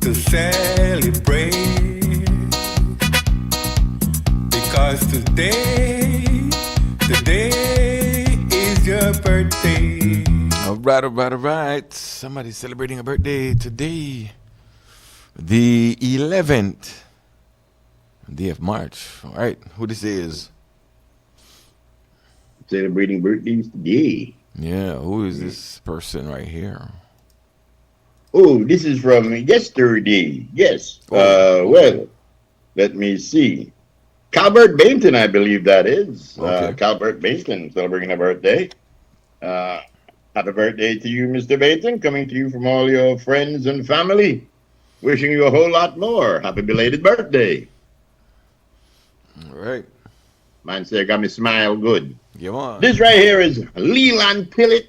to celebrate, because today is your birthday. All right. Somebody's celebrating a birthday today, the 11th day of March. All right, who this is? celebrating birthdays today. Yeah, who is this person right here? Oh, this is from yesterday. Yes. Well, let me see. Calbert Bainton, I believe that is. Okay. Calbert Bainton celebrating a birthday. Happy birthday to you, Mr. Bainton. Coming to you from all your friends and family. Wishing you a whole lot more. Happy belated birthday. All right. Man said, got me smile good. Come on. This right here is Leland Tillett.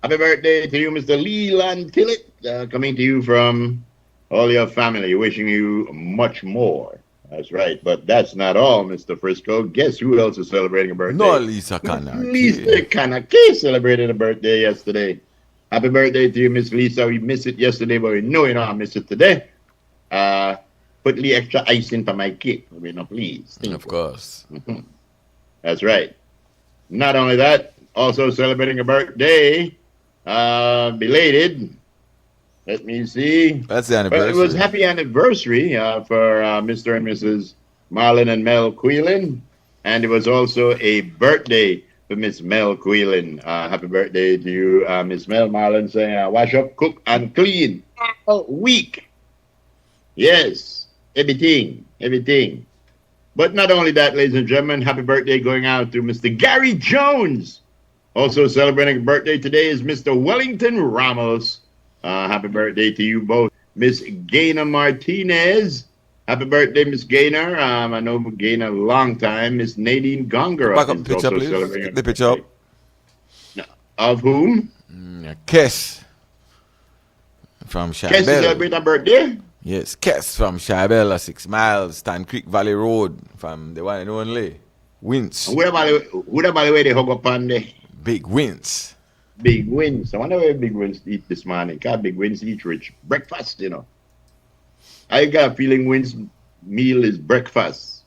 Happy birthday to you, Mr. Leland Tillett. Coming to you from all your family. Wishing you much more. That's right. But that's not all, Mr. Frisco. Guess who else is celebrating a birthday? No, Lisa Kanaki. Lisa Kanaki celebrated a birthday yesterday. Happy birthday to you, Miss Lisa. We missed it yesterday, but we know you know I miss it today. Put the extra icing for my cake. I mean, no, please. Of course. That's right. Not only that, also celebrating a birthday, belated. Let me see. That's the anniversary. Well, it was happy anniversary for Mr. and Mrs. Marlon and Mel Queelan. And it was also a birthday for Miss Mel Queelan. Happy birthday to you, Miss Mel. Marlon saying, wash up, cook, and clean all week. Yes, everything. But not only that, ladies and gentlemen, happy birthday going out to Mr. Gary Jones. Also celebrating a birthday today is Mr. Wellington Ramos. Happy birthday to you both. Miss Gaynor Martinez. Happy birthday, Miss Gaynor. I know Gaynor a long time. Miss Nadine Gonger. Back up the picture, please. Get the picture up. Of whom? Kes. From Shabelle. Kes is celebrating a birthday? Yes, Kes from Shabelle, 6 miles, Stan Creek Valley Road, from the one and only Wince. What about the way they hug up on the Big Wince? Big Wins. I wonder where Big Wins eat this morning. Because Big Wins eat rich breakfast, you know. I got a feeling Wins meal is breakfast.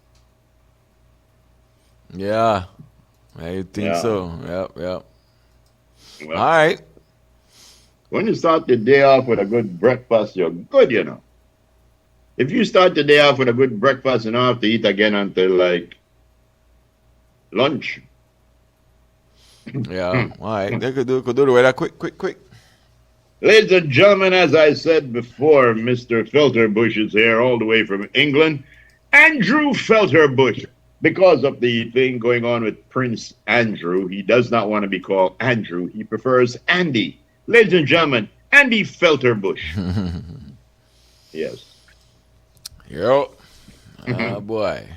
Yeah, I think so. Yep. Well, all right. When you start the day off with a good breakfast, you're good, you know. If you start the day off with a good breakfast, you don't have to eat again until like lunch. Yeah, all right. They could do the weather quick. Ladies and gentlemen, as I said before, Mr. Felterbush is here all the way from England. Andrew Felterbush. Because of the thing going on with Prince Andrew, he does not want to be called Andrew. He prefers Andy. Ladies and gentlemen, Andy Felterbush. Yes. Yo. Boy.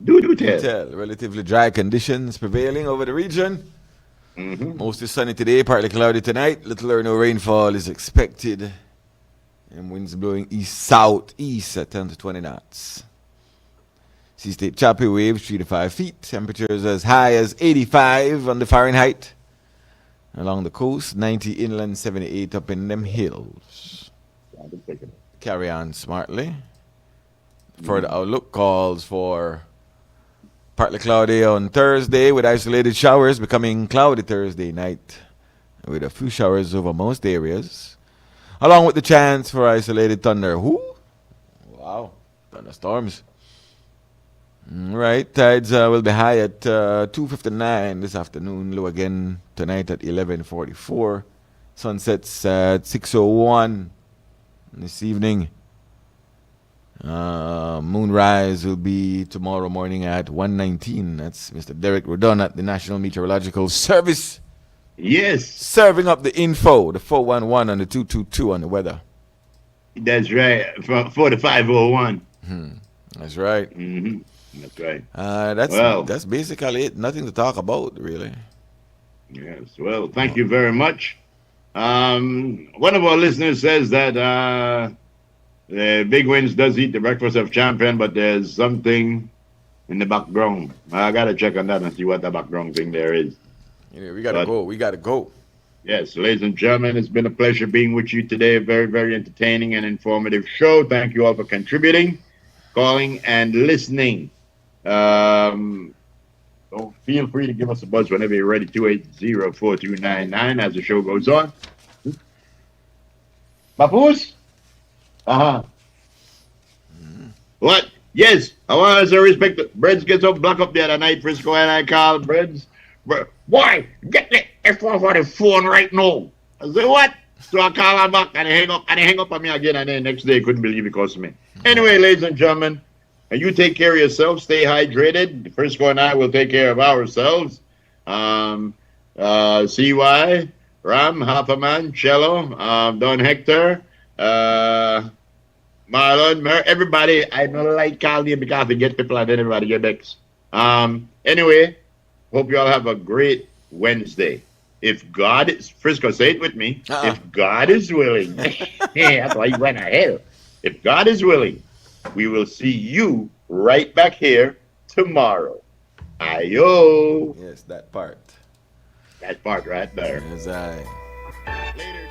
Do tell. Relatively dry conditions prevailing over the region. Mostly sunny today, partly cloudy tonight. Little or no rainfall is expected. And winds blowing east-southeast at 10 to 20 knots. Sea state choppy waves 3 to 5 feet. Temperatures as high as 85 on the Fahrenheit. Along the coast, 90 inland, 78 up in them hills. Carry on smartly. Further outlook calls for partly cloudy on Thursday with isolated showers, becoming cloudy Thursday night with a few showers over most areas, along with the chance for isolated thunder. Wow, thunderstorms. Right, tides will be high at 2:59 this afternoon, low again tonight at 11:44. Sunsets at 6:01 this evening. Moonrise will be tomorrow morning at 1:19. That's Mr. Derek Rodon at the National Meteorological Service. Yes. Serving up the info, the 411 and the 222 on the weather. That's right. For the 501. That's right. That's right. That's basically it. Nothing to talk about, really. Yes. Well, thank you very much. One of our listeners says that Big Wins does eat the breakfast of champion, but there's something in the background. I got to check on that and see what the background thing there is. Yeah, we got to go. Yes, ladies and gentlemen, it's been a pleasure being with you today. A very, very entertaining and informative show. Thank you all for contributing, calling, and listening. So feel free to give us a buzz whenever you're ready, 280-4299 as the show goes on. Mapus? What? Yes, I want to respect the Breads gets up black up the other night, Frisco, and I call Breads. Boy, get the F off of the phone right now. I say, what? So I call her back and he hang up on me again, and then next day couldn't believe it because of me. Anyway, ladies and gentlemen, and you take care of yourself, stay hydrated. Frisco and I will take care of ourselves. CY, Ram, Half a Man, Cello, Don Hector, Marlon, everybody. I don't like calling you because I get people and then everybody get vexed. Anyway, hope you all have a great Wednesday. If God is, Frisco, say it with me. If God is willing, that's why you went ahead. If God is willing, we will see you right back here tomorrow. Ayo. Yes, that part. That part right there. Yes, Later.